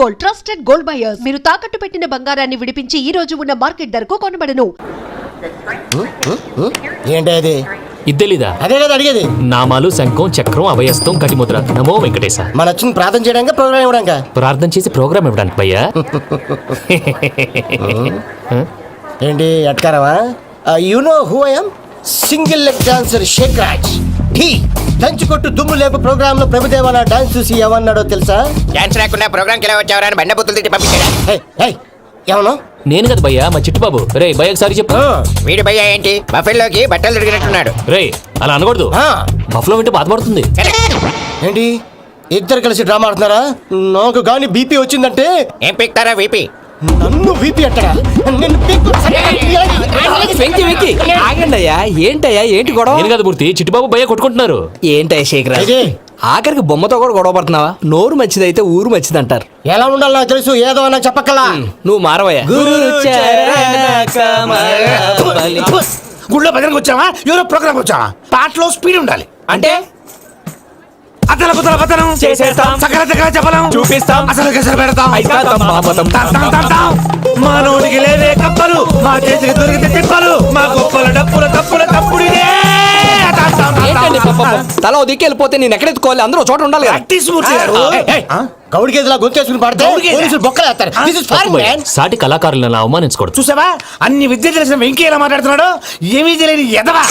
Gold, trusted gold buyers. మీరు తాకట్టు పెట్టిన బంగారాన్ని విడిపించి ఈ రోజు ఉన్న మార్కెట్ ధరకు కొనబడను. ఏంటి ఇద్దెలిదా? అదే కదా అడిగేది. నామాలు, శంఖం, చక్రం, అభయస్తం, కటిముద్ర. నమో వెంకటేశ. మన వచ్చింది ప్రార్థన చేయడానికి, ప్రోగ్రామ్ ఇవ్వడానికి. ప్రార్థన చేసి ప్రోగ్రామ్ ఇవ్వడానికి భయ్యా. ఏంటి ఎట్కారవా? You know who I am? Single leg dancer Shaik Raj. దంచి కొట్టు దుమ్ము లేపు ప్రోగ్రామ్ లో ప్రభుదేవ నా డాన్స్ చూసి ఏమన్నాడో తెలుసా? డాన్స్ రాకుండా ప్రోగ్రామ్ కి ఎలా వచ్చావరా అని బండ బుద్ధులు తిట్టి పంపించాడా? ఏమను? నేను కదా భయ్యా, మా చిట్టుబాబు. రే భయ్య ఒకసారి చెప్పు. వీడి భయ్య ఏంటి బఫెల్లోకి బట్టలు తిరిగినట్టున్నాడు. రే అలా అనకూడదు, బఫ్లో వింటే బాధపడుతుంది. ఏంటి ఇద్దరు కలిసి డ్రామా ఆడుతున్నారా? నాకు గాని బీపీ వచ్చిందంటే ఏం పీక్తారా వీపీ? నన్ను బీపీ అంటారా? ఆగండి అయ్యా, ఏంటయ్యా ఏంటి గొడవ? నేను కదా మూర్తి, చిట్టుబాబు భయ్య కొట్టుకుంటున్నారు. ఏంటయ్యా శేఖర్, ఆఖరికి బొమ్మతో కూడా గొడవ పడుతున్నావా? నోరు మంచిదైతే ఊరు మంచిది అంటారు. ఎలా ఉండాలి నాకు తెలుసు, ఏదో నాకు చెప్పక్కలా. నువ్వు మారవయ్యా. గుళ్ళో భజనకు వచ్చావా? ఎవరో ప్రోగ్రామ్ వచ్చావా? పాటలో స్పీడ్ ఉండాలి. అంటే అతల కుతల పతనం చేసేస్తాం, సకల దగ్గర చెప్పలేం, చూపిస్తాం, అసలు గసలు పెడతాం. మానవుడికి లేవే కప్పలు, మా చేతికి దొరికితే తిప్పలు, మా గొప్పల డప్పుల తప్పుల తప్పుడు ఏంటండి తల ఓ దిక్కు వెళ్ళిపోతే నేను ఎక్కడెత్తుకోవాలి? అందరూ చోట ఉండాలి కదా. గౌడికి ఎదులా గొంతేసుకుని పడితే పోలీసులు బొక్కలేస్తారు. This is foreign, man. సాటి కళాకారులను అవమానించకూడదు. చూసావా అన్ని విద్య తెలిసిన వెంకీ ఎలా మాట్లాడుతున్నాడు? ఏమీ తెలియని ఎదవా.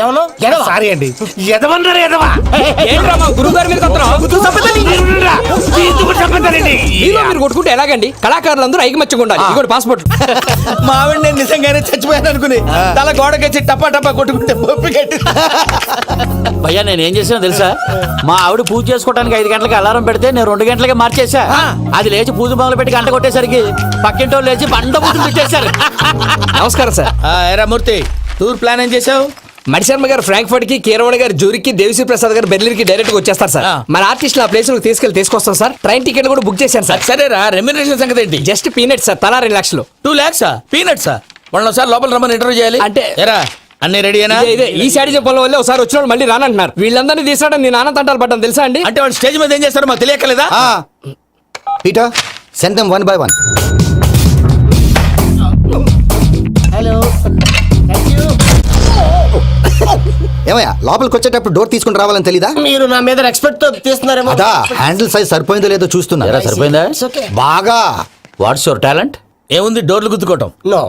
ఏమను? సారీ అండి, ఎదవన్నారు ఎదవా. గురుగారి మీద మీరు కొట్టుకుంటే ఎలాగండి? కళాకారులందరూ ఐకమత్యంగా ఉండాలి. ఇదిగోటి పాస్పోర్ట్. మా ఆవిడ నేను నిజంగానే చచ్చిపోయాను అనుకుని తల గోడకొచ్చి టపా టపా కొట్టుకుంటే పొప్పి కట్టి. భయ్యా నేను ఏం చేసినా తెలుసా? మా ఆవిడ పూజ చేసుకోవడానికి 5 గంటలకి అలారం పెడితే నేను 2 గంటలకే మార్చేసా. అది లేచి పూజ మొదలు పెట్టి గంట కొట్టేసరికి పక్కింటో లేచి బండ పూజలు పెట్టేశారు. నమస్కారం సార్. మూర్తి, టూర్ ప్లాన్ ఏం చేసావు? మణిశర్మ గారు ఫ్రాంక్ఫర్ట్ కి, కీరవాణి గారు జూరికి, దేవిశ్రీ ప్రసాద్ గారు బెర్లిన్ కి డైరెక్ట్ గా వచ్చేస్తారు సార్. మన ఆర్టిస్ట్ ఆ ప్లేస్ తీసుకొస్తాం సార్. ట్రైన్ టికెట్ కూడా బుక్ చేశాను సార్. సరేరా, రెమ్యూనరేషన్ సంగతి ఏంటి? జస్ట్ పీనట్స్ సార్, తలా 2 లక్షలు. 2 lakhs పీనట్సా? వాళ్ళని ఒకసారి లోపల రమ్మని ఇంటర్వ్యూ చేయాలి. అంటే ఎరా అన్ని రెడీ అయినా? ఇదే ఈ సైడ్ చెప్పడం వల్ల ఒకసారి వచ్చిన మళ్ళీ రానంటున్నారు. వీళ్ళందరినీ తీసాడని నేను ఆనంద తంటాలు పడ్డాను తెలుసా అండి. అంటే వాళ్ళు స్టేజ్ మీద ఏం చేస్తారో మాకు తెలియకలేదా? Peter, send them one by one. Hello, thank you. ఏమయ్యా లోపలికి వచ్చేటప్పుడు డోర్ తీసుకుని రావాలని తెలీదా? మీరు నా మీద ఎక్స్పెక్ట్ తో తీస్తున్నారేమో. అదా హ్యాండిల్ సైజ్ సరిపోయిందో లేదో చూస్తున్నా. సరిపోయిందా? బాగా. What's your talent? ఏముంది డోర్లు గుద్దుకోవటం? No,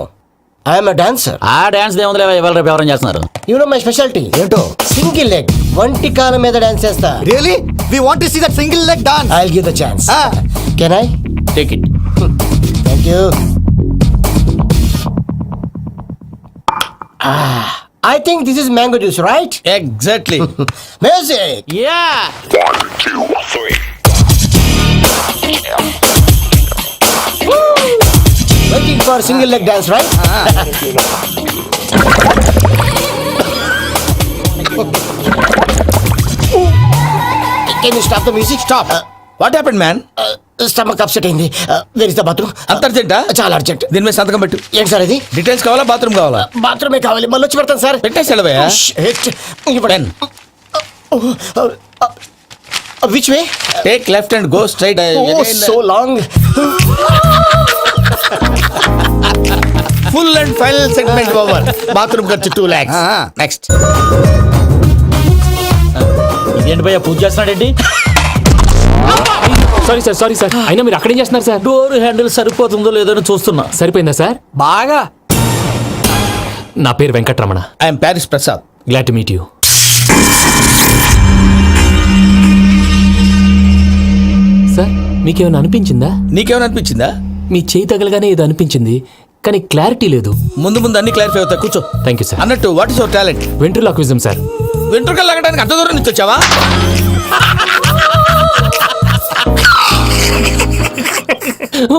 I'm dancer. ఆ డాన్స్ దేవుందిలే, ఇవాళ రేపు ఎవరైనా చేస్తున్నారు. యు నో మై స్పెషాలిటీ ఏంటో? సింగిల్ లెగ్, వంటి కాలం మీద డాన్స్ చేస్తా. Really we want to see that single leg dance. I will give the chance. Can I take it? Thank you. I think this is mango juice, right? Exactly. Music. Yeah. Waiting for single leg dance, right? Can you stop the music? Stop. What happened man? Stomach upset అయింది. Where is the bathroom? అంత అర్జెంటా? చాలా urgent. దీని మీద సంతకం పెట్టు. ఏంటి sir ఇది? డీటెయిల్స్ కావాలా బాత్రూమ్ కావాలా? బాత్రూమే కావాలి, మళ్ళీ వచ్చి పెడతాను సార్. పెట్టేసాడవయ్యా. Which way? Take left and go straight. So long. Full and final segment over. Bathroom ఖర్చు 2 lakhs. నెక్స్ట్. ఇదేంటి భయ్యా పూజ చేస్తున్నాడేంటి? Sorry sir. అయినా మీరు అక్కడేం చేస్తున్నారు సార్? డోర్ హ్యాండిల్ సరిపోతుందో లేదో అని చూస్తున్నా. సరిపోయిందా సార్? బాగా. నా పేరు Venkataramana. I'm Paris Prasad. Glad to meet you. Sir మీకేమైనా అనిపించిందా? నీకేమైనా అనిపించిందా? మీ చేయి తగలగానే ఏదో అనిపించింది, కానీ క్లారిటీ లేదు. ముందు అన్ని క్లారిఫై అవుతాయి, కూర్చో. Thank you sir. అన్నట్టు what is your talent? Ventriloquism sir. వెంట్రుకలు లాగడానికి అంత దూరం నుంచి వచ్చావా?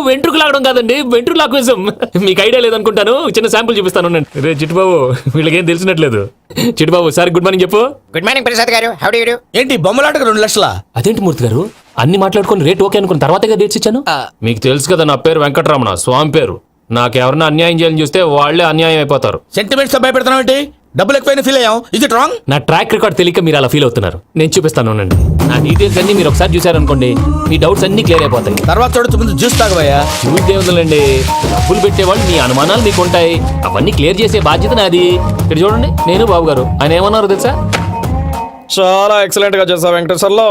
వెంట్రుకు లాగడం కాదండి, వెంట్రులాక్విజం. మీకు ఐడియా లేదనుకుంటాను, చిన్న శాంపుల్ చూపిస్తాను. రే చిట్టుబాబు, వీళ్ళకేం తెలిసినట్లేదు. చిట్టుబాబు సార్ గుడ్ మార్నింగ్ చెప్పు. Good morning Prasad garu, how do you do? ఏంటి బొమ్మలాటకు 2 లక్షలా? అదేంటి మూర్తి గారు, అన్ని మాట్లాడుకుని రేట్ ఓకే అనుకున్న తర్వాతగా డేట్స్ ఇచ్చాను. మీకు తెలుసు కదా నా పేరు వెంకటరమణ, స్వామి పేరు. నాకెవరన్నా అన్యాయం చేయాలని చూస్తే వాళ్లే అన్యాయం అయిపోతారు. సెంటిమెంట్స్ భయపెడతావు ఏంటి? డబ్బులు ఎక్కువైనా ఫీల్ అయ్యాం. ఇది రాంగ్. నా ట్రాక్ రికార్డ్ తెలియక మీరు అలా ఫీల్ అవుతున్నారు. నేను చూపిస్తాను ఉండండి. నా డీటెయిల్స్ అన్ని మీరు ఒకసారి చూసారనుకోండి, మీ డౌట్స్ అన్ని క్లియర్ అయిపోతాయి. తర్వాత చూడొచ్చు, ముందు జ్యూస్ తాగబోయా. చూస్తే ఉందండి, డబ్బులు పెట్టేవాళ్ళు మీ అనుమానాలు మీకు ఉంటాయి, అవన్నీ క్లియర్ చేసే బాధ్యత నాది. ఇక్కడ చూడండి, నేను బాబు గారు. ఆయన ఏమన్నారు తెలుసా? చాలా ఎక్సలెంట్ గా చేసావు వెంకటేశ్వర్లో.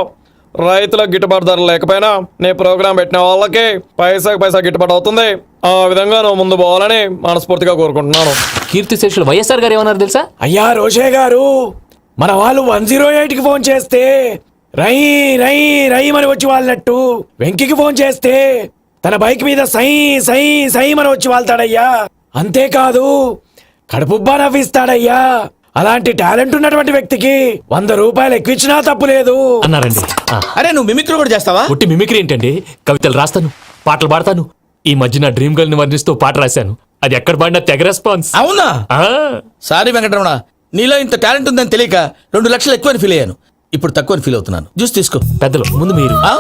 రైతులకు గిట్టుబాటు ధర లేకపోయినా నీ ప్రోగ్రాం పెట్టిన వాళ్ళకి పైసాకి పైసా గిట్టుబాటు అవుతుంది. ఆ విధంగా నువ్వు ముందు పోవాలని మనస్ఫూర్తిగా కోరుకుంటున్నాను. కీర్తి శేషులు వైఎస్ఆర్ గారు ఏమన్నారు తెలుసా? అయ్యా రోషే గారు, మన వాళ్ళు 108కి ఫోన్ చేస్తే రై రై రై అని వచ్చి వాళ్ళనట్టు, వెంకికి ఫోన్ చేస్తే తన బైక్ మీద సై సై సై అని వచ్చి వాళ్తాడయ్యా. అంతేకాదు కడుపుబ్బా నవ్విస్తాడయ్యా. అలాంటి టాలెంట్ ఉన్నటువంటి వ్యక్తికి 100 రూపాయలు ఎక్కువచ్చినా తప్పు లేదు అన్నారండి. అరే నువ్వు మిమిక్రీ కూడా చేస్తావా? ఒట్టి మిమిక్రీ ఏంటండి? కవితలు రాస్తాను, పాటలు పాడతాను. ఈ మధ్య నా డ్రీమ్ గర్ల్ ని వర్ణిస్తూ పాట రాశాను. అది ఎక్కడ పాడినా తెగ రెస్పాన్స్. అవునా? సారీ వెంకటరమణ, నీలో ఇంత టాలెంట్ ఉందని తెలియక 2 లక్షలు ఎక్కువని ఫీల్ అయ్యాను. ఇప్పుడు తక్కువని ఫీల్ అవుతున్నాను. జ్యూస్ తీసుకో. పెద్దలు ముందు మీరు. ఆ?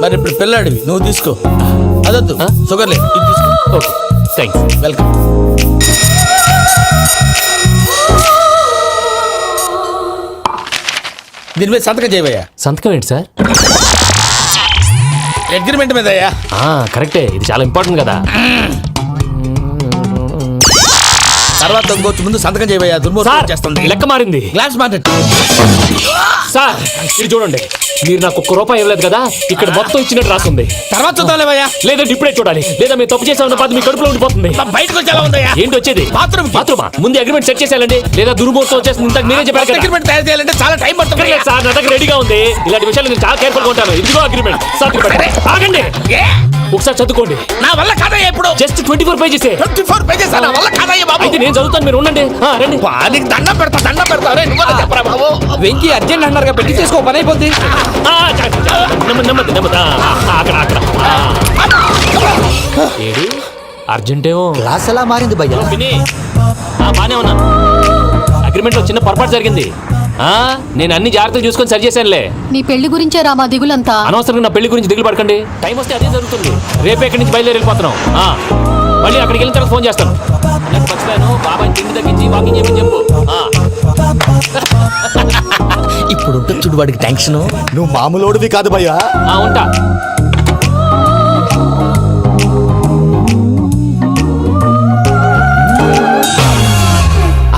మరి ఇప్పుడు పిల్లాడివి, నువ్వు తీసుకో. అదొద్దు, షుగర్ లేదు, ఇది తీసుకో. Okay, thanks. వెల్కమ్. దీని మీద సంతకం చేయవయ్యా. సంతకం ఏంటి సార్? అగ్రిమెంట్ మీద అయ్యా. కరెక్టే, ఇది చాలా ఇంపార్టెంట్ కదా. తర్వాత ఇంకొచ్చి ముందు సంతకం చేయవయ్యా. సార్, దుర్మోహం చేస్తుంది. లెక్క మారింది. Glass market. సార్ ఇది చూడండి, మీరు నాకు 1 రూపాయి ఇవ్వలేదు కదా, ఇక్కడ మొత్తం ఇచ్చినట్టు రాస్తుంది. తర్వాత చూద్దాంలేవయ్యా. లేదంటే ఇప్పుడే చూడాలి, లేదా మేము తప్పు చేసామన్న బాధ మీ కడుపులో ఉండిపోతుంది. బయటకు వచ్చేలా ఉందయ్యా. ఏంటి వచ్చేది? బాత్రూమ్. బాత్రూమా? ముందు అగ్రిమెంట్ సెట్ చేసేయాలండి, లేదా దుర్మూర్తం వచ్చేస్తుంది. ఇంతకు మీరే చెప్పారు కదా. అగ్రిమెంట్ తయారు చేయాలంటే చాలా టైం పడుతుంది. లేదు సార్, నా దగ్గర రెడీగా ఉంది. ఇలాంటి విషయాలు నేను చాలా కేర్ఫుల్ గా ఉంటాను. ఇదిగో అగ్రిమెంట్. ఆగండి, ఒకసారి చదువుకోండి. నా వల్ల కాదయ్యా. ఇప్పుడు జస్ట్ 24 పేజెస్. 24 పేజెస్ నా వల్ల కాదయ్యా బాబు. అయితే నేను చదువుతాను, మీరు ఉండండి. రండి. నీకు దండం పెడతా, దండం పెడతా. రే నువ్వు చెప్పరా బాబు. వెంకీ అర్జెంట్ అన్నారుగా, పెట్టి చేసుకో, పని అయిపోద్ది. నెమ్మది నెమ్మది. అక్కడ అక్కడ. ఏడు అర్జెంటేమో. క్లాస్ ఎలా మారింది భయ్యా? విని, బానే ఉన్నాను. అగ్రిమెంట్ లో చిన్న పొరపాటు జరిగింది. నేను అన్ని జాగ్రత్తలు చూసుకొని సరి చేశానులే. నీ పెళ్లి గురించే రామా దిగులంతా. అనవసరంగా నా పెళ్లి గురించి దిగులు పడకండి. టైం వస్తే అదే జరుగుతుంది. రేపే ఇక్కడి నుంచి బయలుదేరి వెళ్ళిపోతున్నాం. మళ్ళీ అక్కడికి వెళ్ళిన తర్వాత ఫోన్ చేస్తాను. నాకు మర్చిపోయాను, బాబాయ్ తిండి తగ్గించి వాకింగ్ చేయమని చెప్పు. ఇప్పుడు ఉంటుంది చూడు వాడికి టెన్షన్. నువ్వు మామూలోడివి కాదు భయ్యా. ఉంటా.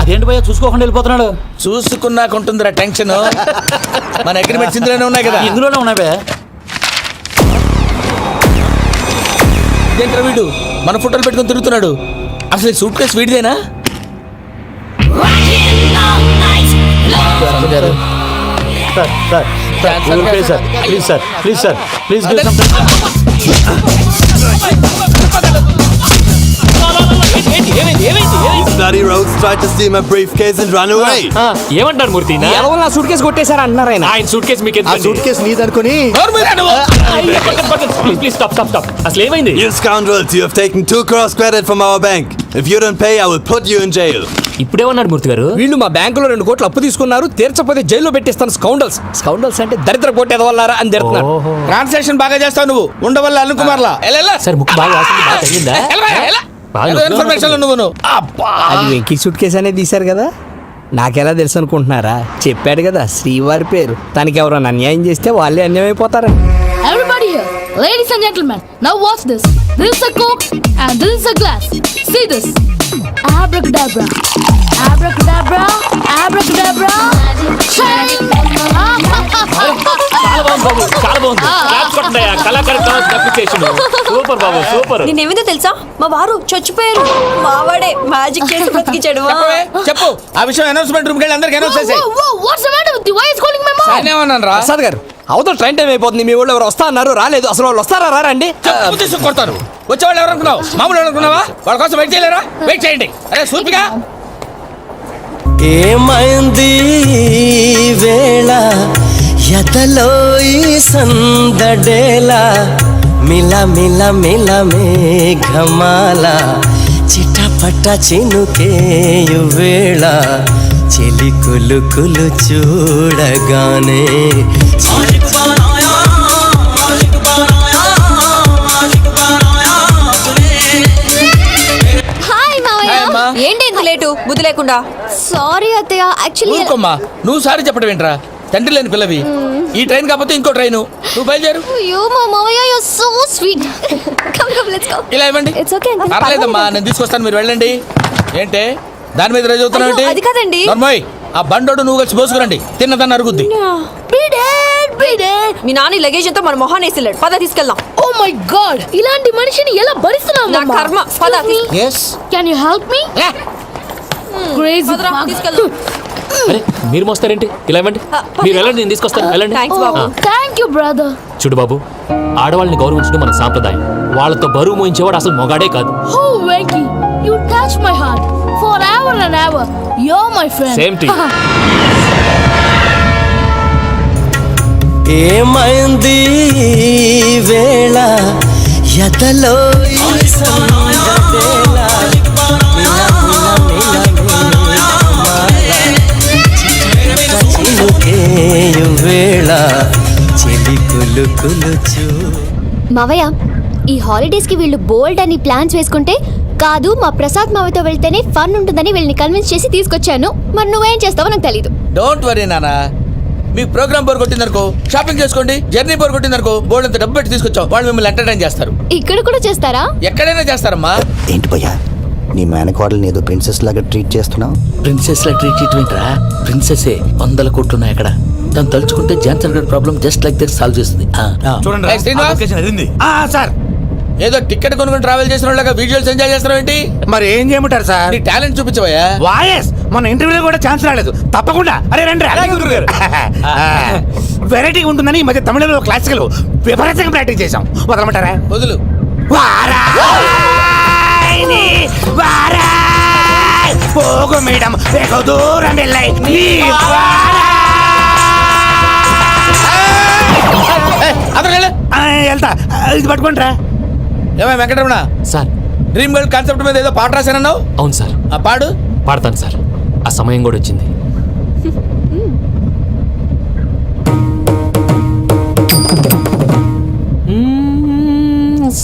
అదేంటి భయ్యా చూసుకోకుండా వెళ్ళిపోతున్నాడు? చూసుకున్నాక ఉంటుందిరా టెన్షన్. మన అగ్రిమెంట్స్ ఇందులోనే ఉన్నాయి కదా. ఇందులోనే ఉన్నాయి భయ్యా. ఇదేంట్రా వీడు మన ఫోటోలు పెట్టుకొని తిరుగుతున్నాడు. అసలు సూట్ కేసు వీడిదేనా? Bloody rogues tried to steal my briefcase and run away. ఏమంటారు మూర్తి? ఎవరు నా సూట్ కేసు కొట్టేశారు అంటున్నారు ఆయన. ఆయన సూట్ కేసు మీకు ఆ సూట్ కేసు నీదనుకుని ప్లీజ్ స్టాప్ స్టాప్ స్టాప్. అసలు ఏమైంది? You scoundrels, you have taken 2 crores credit from our bank. If you don't pay, I will put you in jail. ఇప్పుడేమన్నాడు మూర్తి గారు? వీళ్ళు మా బ్యాంకులో 2 కోట్లు అప్పు తీసుకున్నారు, తీర్చకపోతే జైల్లో పెట్టిస్తాను. స్కౌండల్స్. స్కౌండల్స్ అంటే దరిద్ర పోటీ ఎదవల్లారా అని తిడుతున్నారు. ట్రాన్సాక్షన్ బాగా చేస్తావు నువ్వు. ఉండవల్ల అల్లు కుమార్లా. సార్ ముక్కు బాగా వాసింది, బాగా తగిలిందా? ఇన్ఫర్మేషన్ నువ్వు. అది వెంకీ సూట్ కేసు అనేది తీశారు కదా, నాకెలా తెలుసు అనుకుంటున్నారా? చెప్పాడు కదా శ్రీవారి పేరు. తనకి ఎవరైనా అన్యాయం చేస్తే వాళ్ళే అన్యాయం అయిపోతారు. Everybody here, ladies and gentlemen, now watch this. This is a coke and this is a glass. See this. Abracadabra, abracadabra, abracadabra. చాలా బాగుంది బాబు, చాలా బాగుంది. క్లాప్స్ కొట్టండి. కళాకారు అప్లికేషన్ సూపర్ బాబు, సూపర్. నేనేమిందో తెలుసా, మా వారు చచ్చిపోయారు. మావాడే మ్యాజిక్ చేసి బ్రతికించాడు. చెప్పు ఆ విషయం. అనౌన్స్మెంట్ రూమ్ కెళ్ళి అందరికి అనౌన్స్ చేసేయ్. What's the matter with you? Why is calling my mom? నేనేమన్నాను రా? ప్రసాద్ గారు, అవతల ట్రైన్ టైం అయిపోతుంది. మీ వాళ్ళు ఎవరు వస్తా అన్నారు, రాలేదు. అసలు వాళ్ళు వస్తారా రారండి? చెప్పు తీసుకు కొడతారు. వచ్చేవాళ్ళు ఎవరు అనుకున్నావు? మామూలు అనుకున్నావా? వాళ్ళ కోసం వెయిట్ చేయలేరా? వెయిట్ చేయండి. అరే సూపిగా. ఏమైంది వేళ ఎదలో ఈ సందడేలా, మిల మిల మిల మేఘమాల, చిటపట చినుకేయు వేళ, చెలి కులు కులు చూడగానే Hi, Maya. లేకుండా. సారీ అత్తయ్య, యాక్చువల్లీ ఊరుకోమ్మా, నువ్వు సారీ చెప్పడం ఏంట్రా? తండ్రి లేని పిల్లవి. ఈ ట్రైన్ కాకపోతే ఇంకో ట్రైన్, నువ్వు బయలుదేరు. యో మా మావయ్య you so sweet. Come come let's go. ఇలా ఇవ్వండి. It's okay. పర్లేదమ్మా, నేను తీసుకొస్తాను, మీరు వెళ్ళండి. ఏంటే దాని మీద రేజ్ అవుతున్నావు ఏంటి? అది కాదండి. నర్మయ్, ఆ బండోడు నువ్వు కలిసి పోసుకురండి, తిన్నదాన్ని అరుగుద్ది. మీ నాని లగేజ్ అంతా మన మొహాన్ని వేసిల్లాడు. పద తీసుకెళ్దాం. ఓ మై గాడ్, ఇలాంటి మనిషిని ఎలా భరిస్తున్నావు? నా కర్మ. పద yes can you help me? Crazy తీసుకెళ్దాం. అరే మీరు మోస్తారేంటి? ఇలా ఇవ్వండి, మీరు వెళ్ళండి, నేను తీసుకొస్తాను, వెళ్ళండి. Thanks Babu. Thank you brother. చూడు బాబు, ఆడవాళ్ళని గౌరవించడం మన సాంప్రదాయం. వాళ్ళతో బరువు మోయించేవాడు అసలు మొగాడే కాదు. Oh Venki, you touch my heart forever and ever. You're my friend. Same to you. ఏమైంది వేళ ఎదలో వేళ చెలి కులు కులుచు. మావయ్య, ఈ హాలిడేస్ కి వీళ్ళు బోల్డ్ అని ప్లాన్స్ వేసుకుంటే కాదు మా ప్రసాద్ మావయ్యతో వెళ్తేనే ఫన్ ఉంటుందని వీళ్ళని కన్విన్స్ చేసి తీసుకొచ్చాను. మరి నువ్వేం చేస్తావో నాకు తెలీదు. డోంట్ వరీ నానా, మీ ప్రోగ్రామ్ బోర్ కొట్టిందనుకో షాపింగ్ చేసుకోండి, జర్నీ బోర్ కొట్టిందనుకో బోర్డు అంత డబ్బు పెట్టి తీసుకొచ్చాం, వాళ్ళు మిమ్మల్ని ఎంటర్టైన్ చేస్తారు. ఇక్కడ కూడా చేస్తారా? ఎక్కడైనా చేస్తారమ్మా. ఏంటి భయ్యా, నీ మేనకోడల్ని ఏదో ప్రిన్సెస్ లాగా ట్రీట్ చేస్తున్నావు? ప్రిన్సెస్ లా ట్రీట్ చేయటమేంట్రా? ప్రిన్సెసే 100 కోట్లు ఉన్నాయి అక్కడ. తను తలుచుకుంటే జాన్సన్ గడ్ problem just like that solve చేస్తుంది. ఏయ్ శ్రీనివాస్, సార్ ఏదో టికెట్ కొనుక్కొని ట్రావెల్ చేసిన వాళ్ళగా విజువల్స్ ఎంజాయ్ చేస్తున్నావు ఏంటి? మరి ఏం చేయమంటారు సార్? నీ టాలెంట్ చూపించవయ్యా. వాయస్ మన ఇంటర్వ్యూలో కూడా ఛాన్స్ రాలేదు. తప్పకుండా అరే రండి. వెరైటీ ఉంటుందని ఈ మధ్య తమిళంలో క్లాసికల్ విపరీతంగా ప్రాక్టీస్ చేసాం. వదలమంటారా? వదులు. పోగు మేడం దూరం వెళ్ళాయి. వెళ్తా, ఇది పట్టుకుంటారా? ఏమై Venkataramana sir, dream girl concept మీద ఏదో పాట రాశానన్నావు? అవును సార్. ఆ పాడు. పాడతాను సార్, ఆ సమయం కూడా వచ్చింది.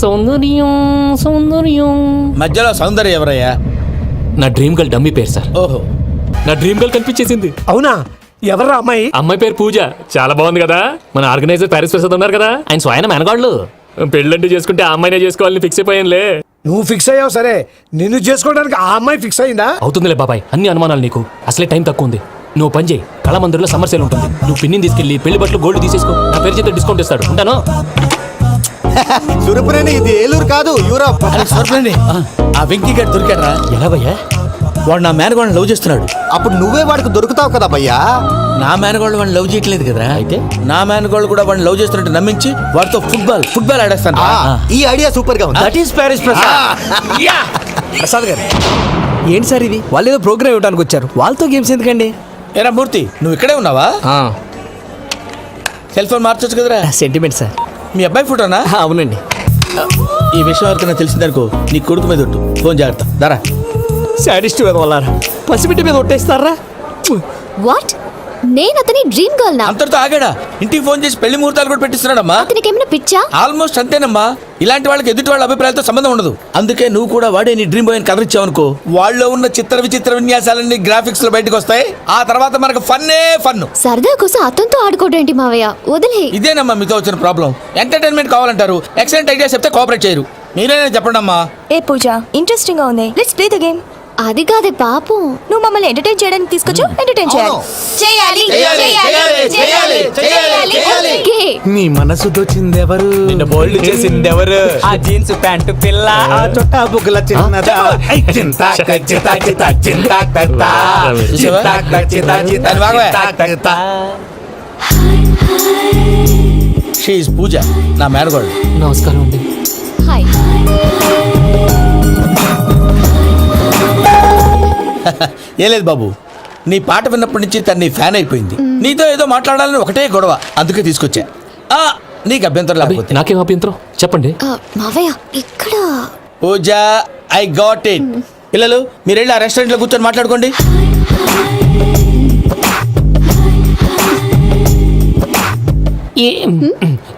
సౌందర్యం సౌందర్యం. మధ్యలో సౌందర్యం ఎవరయ్యా? నా డ్రీమ్ గర్ల్ డమ్మీ పేరు సార్. ఓహో, నా డ్రీమ్ గర్ల్ కనిపించేసింది. అవునా? ఎవరు అమ్మాయి? అమ్మాయి పేరు పూజ. చాలా బాగుంది కదా. మన ఆర్గనైజర్ ప్యారిస్ ప్రసాద్ ఉన్నారు కదా, ఆయన స్వయం మెనగాళ్ళు. పెళ్ళంటూ చేసుకుంటే ఆ అమ్మాయినే చేసుకోవాలని ఫిక్స్ అయిపోయానులే. నువ్వు ఫిక్స్ అయ్యావు సరే, నిన్ను చేసుకోవడానికి ఆ అమ్మాయి ఫిక్స్ అయిందా? అవుతుందిలే బాబాయ్, అన్ని అనుమానాలు నీకు. అసలే టైం తక్కువ ఉంది. నువ్వు పని చేయి, కళమందిర్లో సమ్మర్ సేల్ ఉంటుంది. నువ్వు పిన్నిని తీసుకెళ్ళి పెళ్లి బట్టలు గోల్డ్ తీసేసుకో. నా పేరు చేత డిస్కౌంట్ ఇస్తాడు. ఉంటాను. సురపురేని, ఇది ఏలూరు కాదు, యూరప్. ఆ వెంకీ గారు దొరికాడరా? ఎలా భయ్యా? వాడు నా మేనగోళ్ళని లవ్ చేస్తున్నాడు. అప్పుడు నువ్వే వాడికి దొరుకుతావు కదా భయ్యా. నా మేనగోళ్ళు వాడిని లవ్ చేయట్లేదు కదరా. అయితే నా మేనగోళ్ళు కూడా వాడిని లవ్ చేస్తున్నట్టు నమ్మించి వాడితో ఫుట్బాల్ ఆడేస్తాను. ఈ ఐడియా సూపర్ గా ఉంది. That is Paris Prasad. Prasad గారు, ఏంటి సార్ ఇది? వాళ్ళు ఏదో ప్రోగ్రామ్ ఇవ్వడానికి వచ్చారు, వాళ్ళతో గేమ్స్ ఎందుకండి? ఏరా మూర్తి, నువ్వు ఇక్కడే ఉన్నావా? సెల్ ఫోన్ మార్చొచ్చు కదరా. Sentiment sir. మీ అబ్బాయి ఫోటోనా? అవునండి. ఈ విషయం ఎవరికైనా తెలిసిందనుకో నీ కొడుకు మీద ఒట్టు. ఫోన్ జాగ్రత్త. దారా. సాడిస్ట్ వాళ్ళారా, పసిబిడ్డ మీద ఒట్టేస్తారా? వాట్? నేను అతని డ్రీమ్ గర్ల్ నా? అంతటితో ఆగాడా? ఇంటికి ఫోన్ చేసి పెళ్లి ముహూర్తాలు కూడా పెట్టిస్తున్నాడమ్మా. అతనికి ఏమైనా పిచ్చా? ఆల్మోస్ట్ అంతేనమ్మా. ఇలాంటి వాళ్ళకి ఎదుటి వాళ్ళ అభిప్రాయాలతో సంబంధం ఉండదు. అందుకే నువ్వు కూడా వాడే నీ డ్రీమ్ బాయ్ కవర్ ఇచ్చావనుకో, వాళ్ళలో ఉన్న చిత్ర విచిత్ర విన్యాసాలన్నీ గ్రాఫిక్స్ లో బయటకు వస్తాయి. ఆ తర్వాత మనకు ఫన్నే ఫన్. సరదా కోసం అతనితో ఆడుకోవడం ఏంటి మావయ్య? వదిలే. ఇదేనమ్మా మీతో వచ్చిన ప్రాబ్లం. ఎంటర్టైన్మెంట్ కావాలంటారు, ఎక్సలెంట్ ఐడియా చెప్తే కోఆపరేట్ చేయరు. మీరేనా చెప్పండి అమ్మా. ఏ పూజ, ఇంట్రెస్టింగ్ గా ఉంది. Let's play the game. అది కాదే పాపం. నువ్వు మమ్మల్ని ఎంటర్టైన్ చేయడానికి తీసుకొచ్చు. ఎంటర్టైన్ చేయాలి. ఓకే. నీ మనసు దోచిందెవరు? నిన్న బోల్డ్ చేసిందెవరు? ఆ జీన్స్ ప్యాంటు పిల్ల, ఆ చుట్టా బుగ్గల చిన్నదా. షీ ఈజ్ పూజ, నా మేనగోడు. నమస్కారం అండి. హాయ్. ఏ లేదు బాబు, నీ పాట విన్నప్పటి నుంచి తను నీ ఫ్యాన్ అయిపోయింది. నీతో ఏదో మాట్లాడాలని ఒకటే గొడవ, అందుకే తీసుకొచ్చా. నీకు అభ్యంతరం లేకపోతే. నాకేం అభ్యంతరం చెప్పండి. మావయ్య ఇక్కడ. పూజ, ఐ గాట్ ఇట్. పిల్లలు మీరు వెళ్ళి ఆ రెస్టారెంట్ లో కూర్చొని మాట్లాడుకోండి.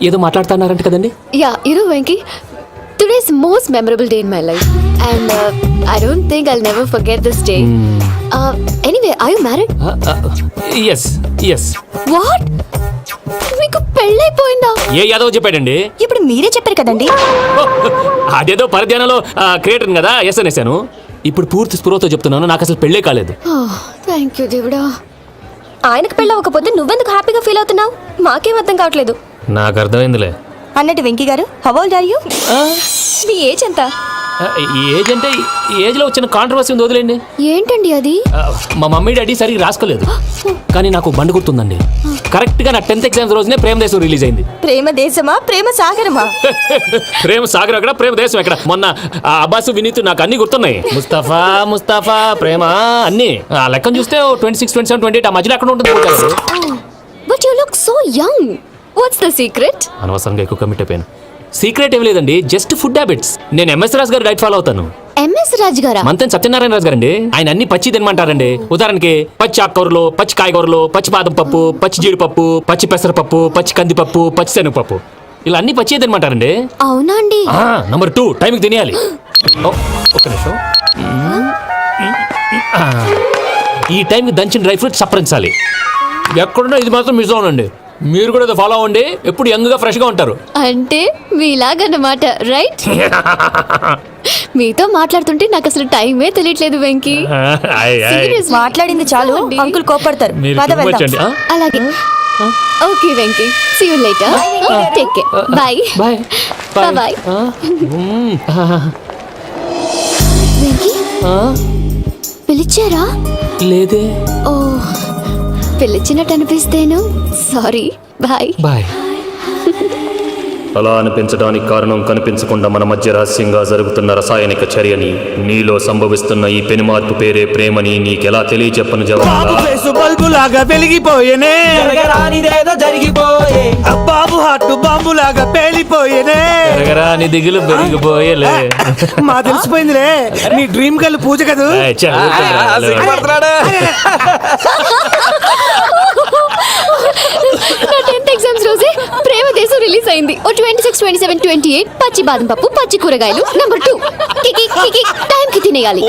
ఏదో మాట్లాడుతున్నారంట కదండి. యా ఇరు Venky, Today's the most memorable day in my life, and I don't think I'll never forget this day. Anyway, are you married? Yes yes. What? మీకు పెళ్ళైపోయిందా? ఏ యాదవ్ చెప్పాడండి? ఇప్పుడు మీరే చెప్పారు కదండి. అదేదో పరధ్యానంలో క్రియేటర్ కదా ఎస్ అనేసాను. ఇప్పుడు పూర్తి స్పృహతో చెప్తున్నాను, నాకు అసలు పెళ్ళే కాలేదు. థ్యాంక్ యూ దేవుడా. ఆయనకు పెళ్ళవకపోతే నువ్వెందుకు హ్యాపీగా ఫీల్ అవుతున్నావు? మాకేం అర్థం కావట్లేదు. నాకు అర్థమైందిలే. అన్నట్టు వెంకీ గారు, హౌ ఓల్డ్ ఆర్ యు? మీ ఏజ్ ఎంత? ఏజ్ అంటే ఏజ్ లో వచ్చిన కాంట్రవర్సీ ఉంది, వదిలేండి. ఏంటండి అది? మా మమ్మీ డాడీ సరిగ్గా రాసుకోలేదు, కానీ నాకు బండి గుర్తుందండి. కరెక్ట్ గా నా 10th ఎగ్జామ్స్ రోజునే ప్రేమ దేశం రిలీజ్ అయింది. ప్రేమ దేశమా ప్రేమ సాగరమా? ప్రేమ సాగర్ ఎక్కడ, ప్రేమ దేశం ఎక్కడ? మొన్న అబ్బాసు వినీత్ నాకు అన్ని గుర్తున్నాయి. ముస్తఫా ముస్తఫా ప్రేమ అన్ని ఆ లెక్కను చూస్తే 26, 27, 28 ఆ మధ్యలో ఎక్కడ ఉంటుంది? But you look so young. What's the secret? అనవసరంగా ఎక్కువ కమిట్ అయిపోయాను. సీక్రెట్ ఏం లేదండి, జస్ట్ ఫుడ్ హ్యాబిట్స్. నేను ఎంఎస్ రాజు గారు డైట్ ఫాలో అవుతాను. ఎంఎస్ రాజ్ గారా? మంతెన్ సత్యనారాయణ రాజు గారండి. ఆయన అన్ని పచ్చి తినమంటారండి. ఉదాహరణకి పచ్చి ఆకుకూరలు, పచ్చి కాయగూరలు, పచ్చి బాదం పప్పు, పచ్చి జీడిపప్పు, పచ్చి పెసరపప్పు, పచ్చి కందిపప్పు, పచ్చి శనగపప్పు, ఇలా అన్ని పచ్చి తినమంటారండి. అవునా అండి? నంబర్ 2 టైంకి తినేయాలి. ఒక నిమిషం. ఈ టైంకి దంచిన డ్రై ఫ్రూట్స్ సప్పరించాలి. ఎక్కడున్నా ఇది మాత్రం మిస్ అవునండి. మీరు కూడా ఫాలో అవ్వండి, ఎప్పుడు యంగ్ గా ఫ్రెష్ గా ఉంటారు. అంటే మీలాగన్నమాట, రైట్? మీతో మాట్లాడుతుంటే నాకు అసలు టైమే తెలియట్లేదు వెంకీ. మాట్లాడింది చాలు, అంకుల్ కోపడతారు. అలాగే. Okay Venky, see you later. Take care. Bye bye bye. Venky పిలిచారా? లేదే. ఓ, పిలిచినట్టు అనిపిస్తేను సారీ. Bye bye. అలా అనిపించడానికి కారణం కనిపించకుండా మన మధ్య రహస్యంగా జరుగుతున్న రసాయనిక చర్యని, నీలో సంభవిస్తున్న ఈ పెను మార్పు పేరే ప్రేమని నీకెలా తెలియచెప్పను జవాబు. బల్బులాగా వెలిగిపోయేనే, జరిగిపోయే బాబు హార్ట్ బాంబులాగా పేలిపోయేనే. నీ దిగులు పెరిగిపోయేలే. మా తెలిసిపోయిందిలే, నీ డ్రీమ్ గర్ల్ పూజ కదూ. నా 10th ఎగ్జామ్స్ రోజే ప్రేమ దేశం రిలీజ్ అయింది. 26, 27, 28 పచ్చి బాదం పప్పు, పచ్చి కూరగాయలు. నంబర్ 2 కికి కికి టైంకి తినేయాలి.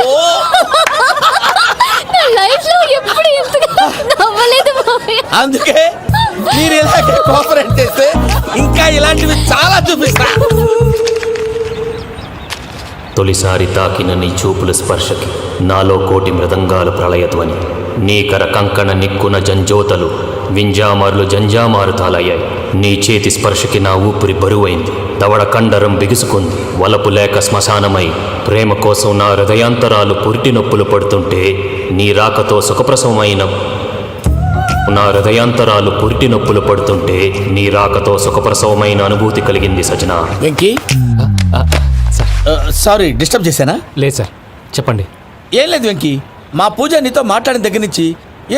నా లైఫ్ లో ఎప్పుడు ఇంతగా నవ్వలేదు మామయ్య. అందుకే మీరు ఇలాగే కోఆపరేట్ చేస్తే ఇంకా ఇలాంటివి చాలా చూపిస్తా. తొలిసారి తాకిన నీ చూపుల స్పర్శకి నాలో కోటి మృదంగాలు ప్రళయధ్వని. నీ కర కంకణ నిక్కున జంజోతలు వింజామారులు జంజామారు తాలయ్యాయి. నీ చేతి స్పర్శకి నా ఊపిరి బరువైంది, దవడ కండరం బిగుసుకుంది. వలపు లేక శ్మశానమై ప్రేమ కోసం నా హృదయాంతరాలు పురిటి నొప్పులు పడుతుంటే, నీ రాకతో సుఖప్రసవమైన నా హృదయాంతరాలు పురిటి నొప్పులు పడుతుంటే నీ రాకతో సుఖప్రసవమైన అనుభూతి కలిగింది సజనా. వెంకీ సారీ డిస్టర్బ్ చేశానా? లేదు సార్, చెప్పండి. ఏం లేదు వెంకీ, మా పూజ నీతో మాట్లాడిన దగ్గర నుంచి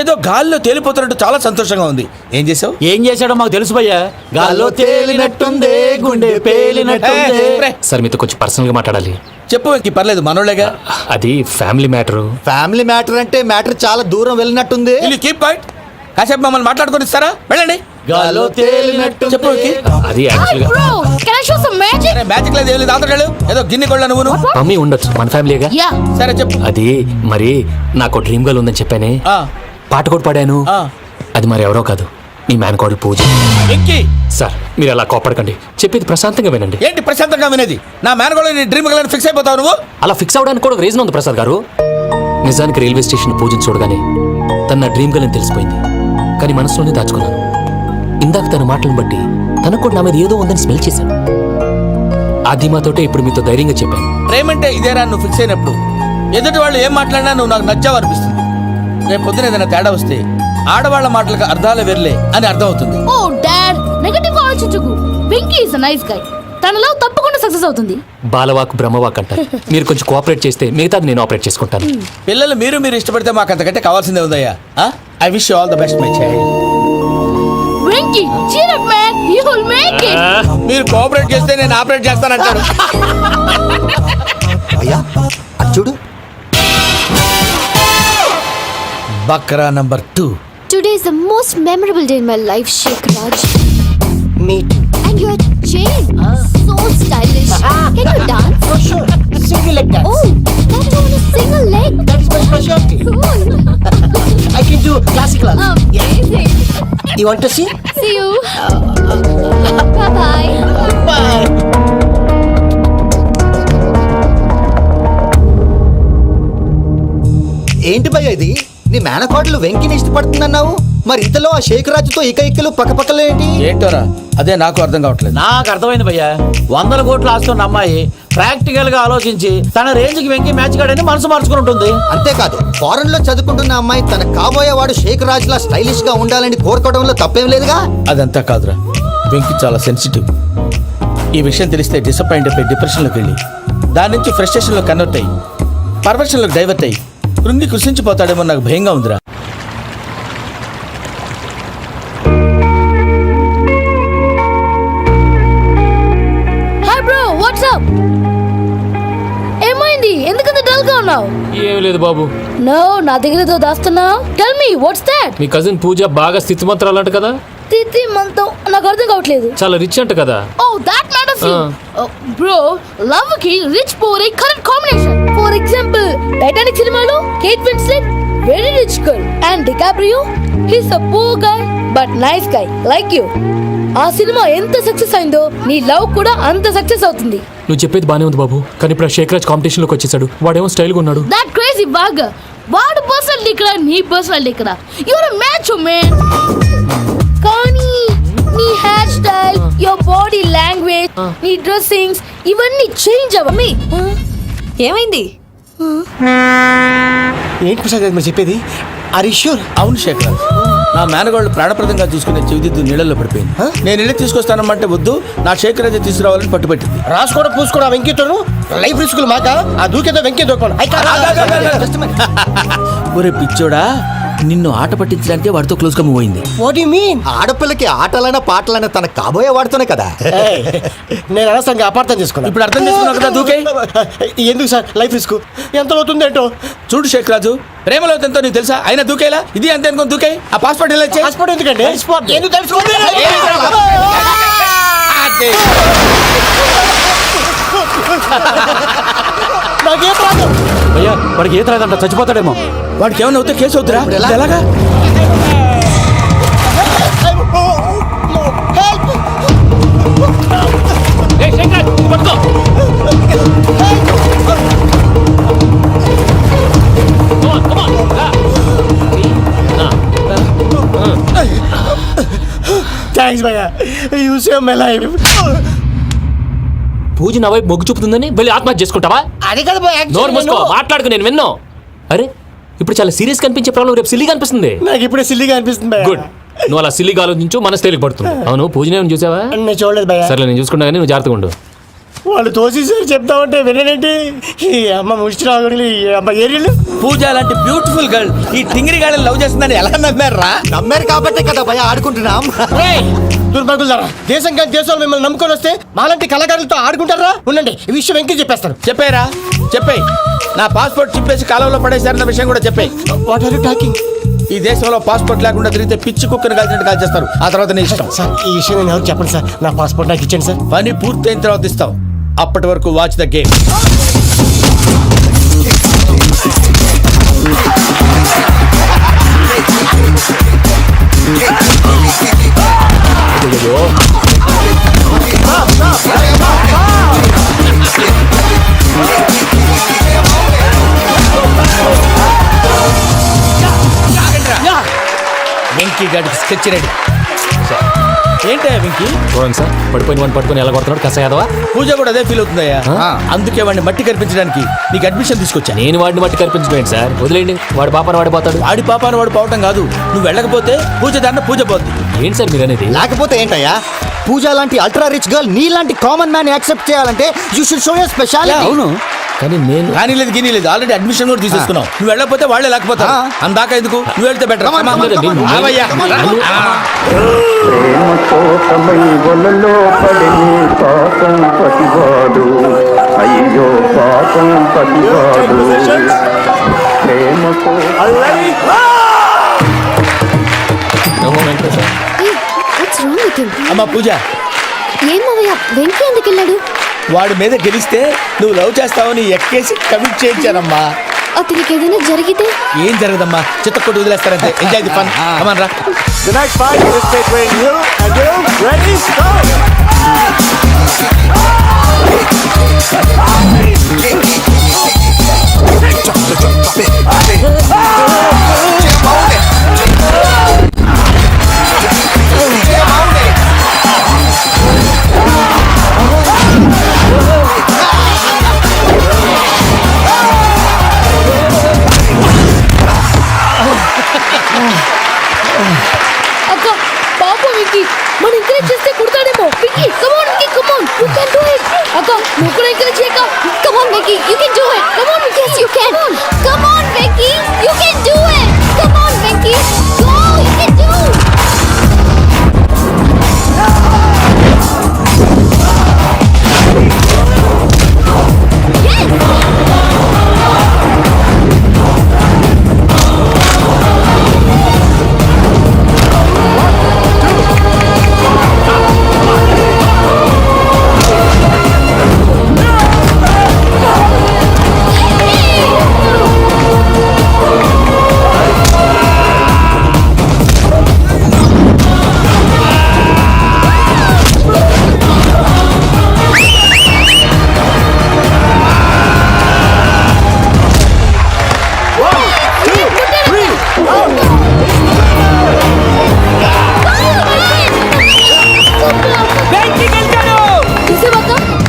ఏదో గాల్లో తేలిపోతున్నట్టు చాలా సంతోషంగా ఉంది. ఏం చేసావు? ఏం చేశాడో మాకు తెలుసు భయ్యా. గాల్లో తేలినట్టుందే, గుండె పేలినట్టుందే. సార్ మీతో కొంచెం పర్సనల్ గా మాట్లాడాలి. చెప్పు వెంకీ, పర్లేదు మనోళ్ళేగా. అది ఫ్యామిలీ మ్యాటర్. ఫ్యామిలీ మ్యాటర్ అంటే మ్యాటర్ చాలా దూరం వెళ్ళినట్టుంది. Keep point. కాసేపు మమ్మల్ని మాట్లాడుకొని ఇస్తారా? వెళ్ళండి. గాల్లో తేలినట్టు చెప్పు వెంకీ. అది యాక్చువల్గా Bro, can I show some magic? Magic లేదు, ఏం లేదు. ఆతడాలు ఏదో గిన్నె కొళ్ళ నువ్వు. మమ్మీ ఉండొచ్చు, మన ఫ్యామిలీగా. Yeah. సరే చెప్పు. అది మరి నాకు డ్రీమ్ గర్ల్ ఉందని చెప్పానే, పాట కూడా పాడాను. అది మరి ఎవరో కాదు, మీ మేనకోడలు పూజ. వెంకీ సార్ మీరు అలా కోపడకండి, చెప్పేది ప్రశాంతంగా వినండి. ఏంటి ప్రశాంతంగా వినేది? నా మేనగోడ నీ డ్రీమ్ గర్ల్ ఫిక్స్ అయిపోతావు నువ్వు. అలా ఫిక్స్ అవడానికి కూడా ఒక రీజన్ ఉంది ప్రసాద్ గారు. నిజానికి రైల్వే స్టేషన్ పూజను చూడగానే తన నా డ్రీమ్ గర్ల్ అని తెలిసిపోయింది, కానీ మనసులోనే దాచుకున్నాను. ఇందాక తన మాటలను బట్టి తనకు కూడా నా మీద ఏదో ఉందని స్మెల్ చేశాను. ఆ ధీమాతోటే ఇప్పుడు మీతో ధైర్యంగా చెప్పాను. ప్రేమంటే ఇదేరా నువ్వు ఫిక్స్ అయినప్పుడు. ఎదుటి వాళ్ళు ఏం మాట్లాడినా నువ్వు నాకు నచ్చావు అనిపిస్తుంది. రేపు పొద్దున ఏదైనా తేడా వస్తే ఆడవాళ్ల మాటలకు అర్థాలు వెర్లే అని అర్థం అవుతుంది. Oh dad, నెగటివ్ ఆలోచించకు. Venky is a nice guy. తన లవ్ తప్పకుండా సక్సెస్ అవుతుంది. బాలవాక్ బ్రహ్మవాక్ అంటారు. మీరు కొంచెం కోఆపరేట్ చేస్తే మిగతాది నేను ఆపరేట్ చేసుకుంటాను. పిల్లలు మీరు ఇష్టపడితే మాకు అంతకంటే కావాల్సిందే ఉందయ్యా. I wish you all the best my child. Venky, cheer up man, you will make it. మీరు కోఆపరేట్ చేస్తే నేను ఆపరేట్ చేస్తానంటారు. అయ్యా అది చూడు. Bakra number 2. Today is the most memorable day in my life, Sheikh Raj. Me too. And your chain, so stylish. stylish. Can you dance? For sure. Single leg dance. Oh, that too on a single leg. That is my specialty. Cool. I can do classical also. Amazing. You want to see? See you. Bye-bye. Bye. ఏంటి భయ్య ఇది నీ మేనకోడలు వెంకిని ఇష్టపడుతుందన్నావు మరి ఇంతలో ఆ శేఖరాజుతో ఇకలు పక్కపక్కలు ఏంటి ఏంటోరా అదే నాకు అర్థం కావట్లేదు. నాకు అర్థమైంది భయ్యా, 100 కోట్లు ఆస్తున్న అమ్మాయి ప్రాక్టికల్ గా ఆలోచించి తన రేంజ్ కి వెంకి మ్యాచ్ కాడని మనసు మార్చుకుని ఉంటుంది. అంతేకాదు ఫారెన్ లో చదువుకుంటున్న అమ్మాయి తన కాబోయేవాడు శేఖరాజ్ లా స్టైలిష్ గా ఉండాలని కోరుకోవడంలో తప్పేం లేదుగా. అదంతా కాదురా, వెంకి చాలా సెన్సిటివ్. ఈ విషయం తెలిస్తే డిసప్పాయింట్ అయిపోయి డిప్రెషన్లోకి వెళ్ళి దాని నుంచి ఫ్రస్ట్రేషన్లో కన్వర్ట్ అయ్యి పర్వర్షన్లోకి డైవర్ట్ అయ్యి కృంగి కృషించిపోతాడేమో నాకు భయంగా ఉందిరా. Hi bro, what's up? ఏమైంది? ఎందుకంత డల్ గా ఉన్నావు? ఏం లేదు బాబు, నో, నా దగ్గర ఏదో దాస్తున్నావు. Tell me what's that? మీ కజిన్ పూజ బాగా స్థితిమంతరాలు అంట కదా, తిత్తి మంతం నాకు అర్థం కావట్లేదు. చాలా రిచ్ అంట కదా. Oh that matters you. Bro, love కి rich poor a correct combination. For example Titanic సినిమాలో Kate Winslet very rich girl and DiCaprio he's a poor guy but nice guy like you. ఆ cinema ఎంత success అయిందో నీ love కూడా అంత success అవుతుంది. నువ్వు చెప్పేది బానే ఉంది బాబు, కానీ ఇప్పుడు శేఖరాజ్ కాంపిటీషన్ లోకి వచ్చేసాడు. వాడేమో స్టైల్ గా ఉన్నాడు. That crazy bag. వాడు పర్సనల్ ఇక్కడ, నీ పర్సనల్ ఇక్కడ. You're a match man. కానీ నీ hair style, your body language, నీ డ్రెస్సింగ్స్ ఇవన్నీ చేంజ్ అవ్వమి. ఏమైంది? ఏంటి ప్రసాద్ గారు మీరు చెప్పేది? Are you sure? అవును శేఖర్, నా మేనగోళ్ళు ప్రాణప్రదంగా చూసుకునే చెవిదిద్దు నీళ్ళలో పడిపోయింది. నేను ఇల్లు తీసుకొస్తానమ్మంటే వద్దు, నా శేఖర్ అయితే తీసుకురావాలని పట్టుబట్టింది. రాసుకోవడం పూసుకోవడం వెంకీతోను లైఫ్ రిస్కులు మాక ఆ దూకేదో వెంకీ దూకోండి. ఒరే పిచ్చోడా, నిన్ను ఆట పట్టించడానికి వాడితో క్లోజ్ గా మూవ్ అయింది. What you mean? ఆడపిల్లకి ఆటలైనా పాటలైనా తన కాబోయే వాడితోనే కదా. నేను అనవసరంగా అపార్థం చేసుకున్నా. ఇప్పుడు అర్థం చేసుకున్నావు కదా దూకే. ఎందుకు సార్ లైఫ్ రిస్క్ ఎంత అవుతుంది ఏంటో? చూడు శేఖరాజు, ప్రేమలో ఎంతో నీకు తెలుసా? అయినా దూకేలా ఇది అంతే అనుకుని దూకే. ఆ పాస్పోర్ట్ ఎలా ఇచ్చే? పాస్పోర్ట్ ఎందుకండి? ఎందుకు తెలుసుకోండి? నాకేం రాదు. భయ్యా, వాడికి ఈత రాదంట, చచ్చిపోతాడేమో. వాడికి ఏమైనా అవుతే కేసు అవుతురా? ఎలాగా? థ్యాంక్స్ భయ్యా, యు సేవ్ మై లైఫ్. పూజ నా వైపు మొగ్గు చూపుతుందని వెళ్ళి ఆత్మహత్య చేసుకుంటావా? అది కదా భయ్యా, నోరు మూసుకో, మాట్లాడుకు, నేను విన్నో. అరే ఇప్పుడు చాలా సీరియస్ కనిపించే ప్రాబ్లం రేపు సిల్లీగా అనిపిస్తుంది. నాకు ఇప్పుడే సిల్లిగా అనిపిస్తుంది భయ్యా. గుడ్, నువ్వు అలా సిల్లీగా ఆలోచించు, మనసు తేలిక పడుతుంది. అవును, పూజనే చూసావా? నేను చూడలేదు భయ్యా. సరే నేను చూసుకుంటా, కానీ నువ్వు జాగ్రత్తగా ఉండు. వాళ్ళు తోసేసారు చెప్తామంటే వినేంటి? ఈ అమ్మ ముష్టి రాగుడి అమ్మ ఏరియలు. పూజ లాంటి బ్యూటిఫుల్ గర్ల్ ఈ టింగిరి గాడిని లవ్ చేస్తుందని ఎలా నమ్మారా? నమ్మారు కాబట్టే కదా భయ ఆడుకుంటున్నాం. దుర్భగులారా, దేశం కానీ దేశాలు మిమ్మల్ని నమ్ముకొని వస్తే మాలాంటి కళాకారులతో ఆడుకుంటారా? ఉండండి, ఈ విషయం వెంకీ చెప్పేస్తాను. చెప్పారా? చెప్పేయ్. నా పాస్పోర్ట్ చింపేసి కాలంలో పడేశారన్న విషయం కూడా చెప్పేయ్. What are you talking? ఈ దేశంలో పాస్పోర్ట్ లేకుండా తిరిగితే పిచ్చి కుక్కను కాల్చినట్టు కాల్చేస్తారు. ఆ తర్వాత నీ ఇష్టం. సార్ ఈ విషయం నేను ఎవరు చెప్పండి సార్, నా పాస్పోర్ట్ నాకు ఇచ్చాను సార్. పని పూర్తయిన తర్వాత ఇస్తాం. అప్పటి వరకు వాచ్ ద గేమ్. వెంకీ గాడికి స్కెచ్ రెడీ. ఏంటా వెంకీ? చూడండి సార్, పడిపోయిన వాడిని పట్టుకొని ఎలా కొడుతున్నాడు కసయాదవా. పూజ కూడా అదే ఫీల్ అవుతుందయ్యా. అందుకే వాడిని మట్టి కనిపించడానికి నీకు అడ్మిషన్ తీసుకొచ్చా. నేను వాడిని మట్టి కనిపించలేదు సార్, వదిలేండి. వాడి పాపాను వాడిపోతాడు. వాడి పాపాను వాడు పోవటం కాదు, నువ్వు వెళ్ళకపోతే పూజ దాన్ని పూజ పోద్ది. ఏంటి సార్ మీరు అనేది? లేకపోతే ఏంటయ్యా, పూజ లాంటి అల్ట్రా రిచ్ గర్ల్ నీ లాంటి కామన్ మ్యాన్ యాక్సెప్ట్ చేయాలంటే you should show your speciality. అవును, కానీ నేను కానీ లేదు గిని లేదు, ఆల్రెడీ అడ్మిషన్ కూడా తీసేసుకున్నావు. నువ్వు వెళ్ళకపోతే వాళ్ళే లేకపోతారు. అందాక ఎందుకు, నువ్వు వెళ్తే better. What's wrong with him? అమ్మా పూజ, ఏం మావయ్య, వెంకీ ఎందుకు వెళ్ళాడు? వాడి మీద గెలిస్తే నువ్వు లవ్ చేస్తావని ఎక్కేసి కమిట్ చేయించానమ్మా. అతనికి ఏదైనా జరిగితే ఏం జరగదమ్మా, చిత్తకొట్టు వదిలేస్తారంటే. Enjoy the fun. కమాన్ రా. The next fight is between you and you. Ready, start! అక్క పాప విక్కీ మన ఎంకరేజ్ చేస్తే కుడతాడేమో. Vicky come on Vicky come on you can do it. అక్క నువ్వు కూడా ఎంకరేజ్ చేయక. Come on Vicky you can do it. Come on yes you can. Come on Vicky you can do it. Come on Vicky go you can do.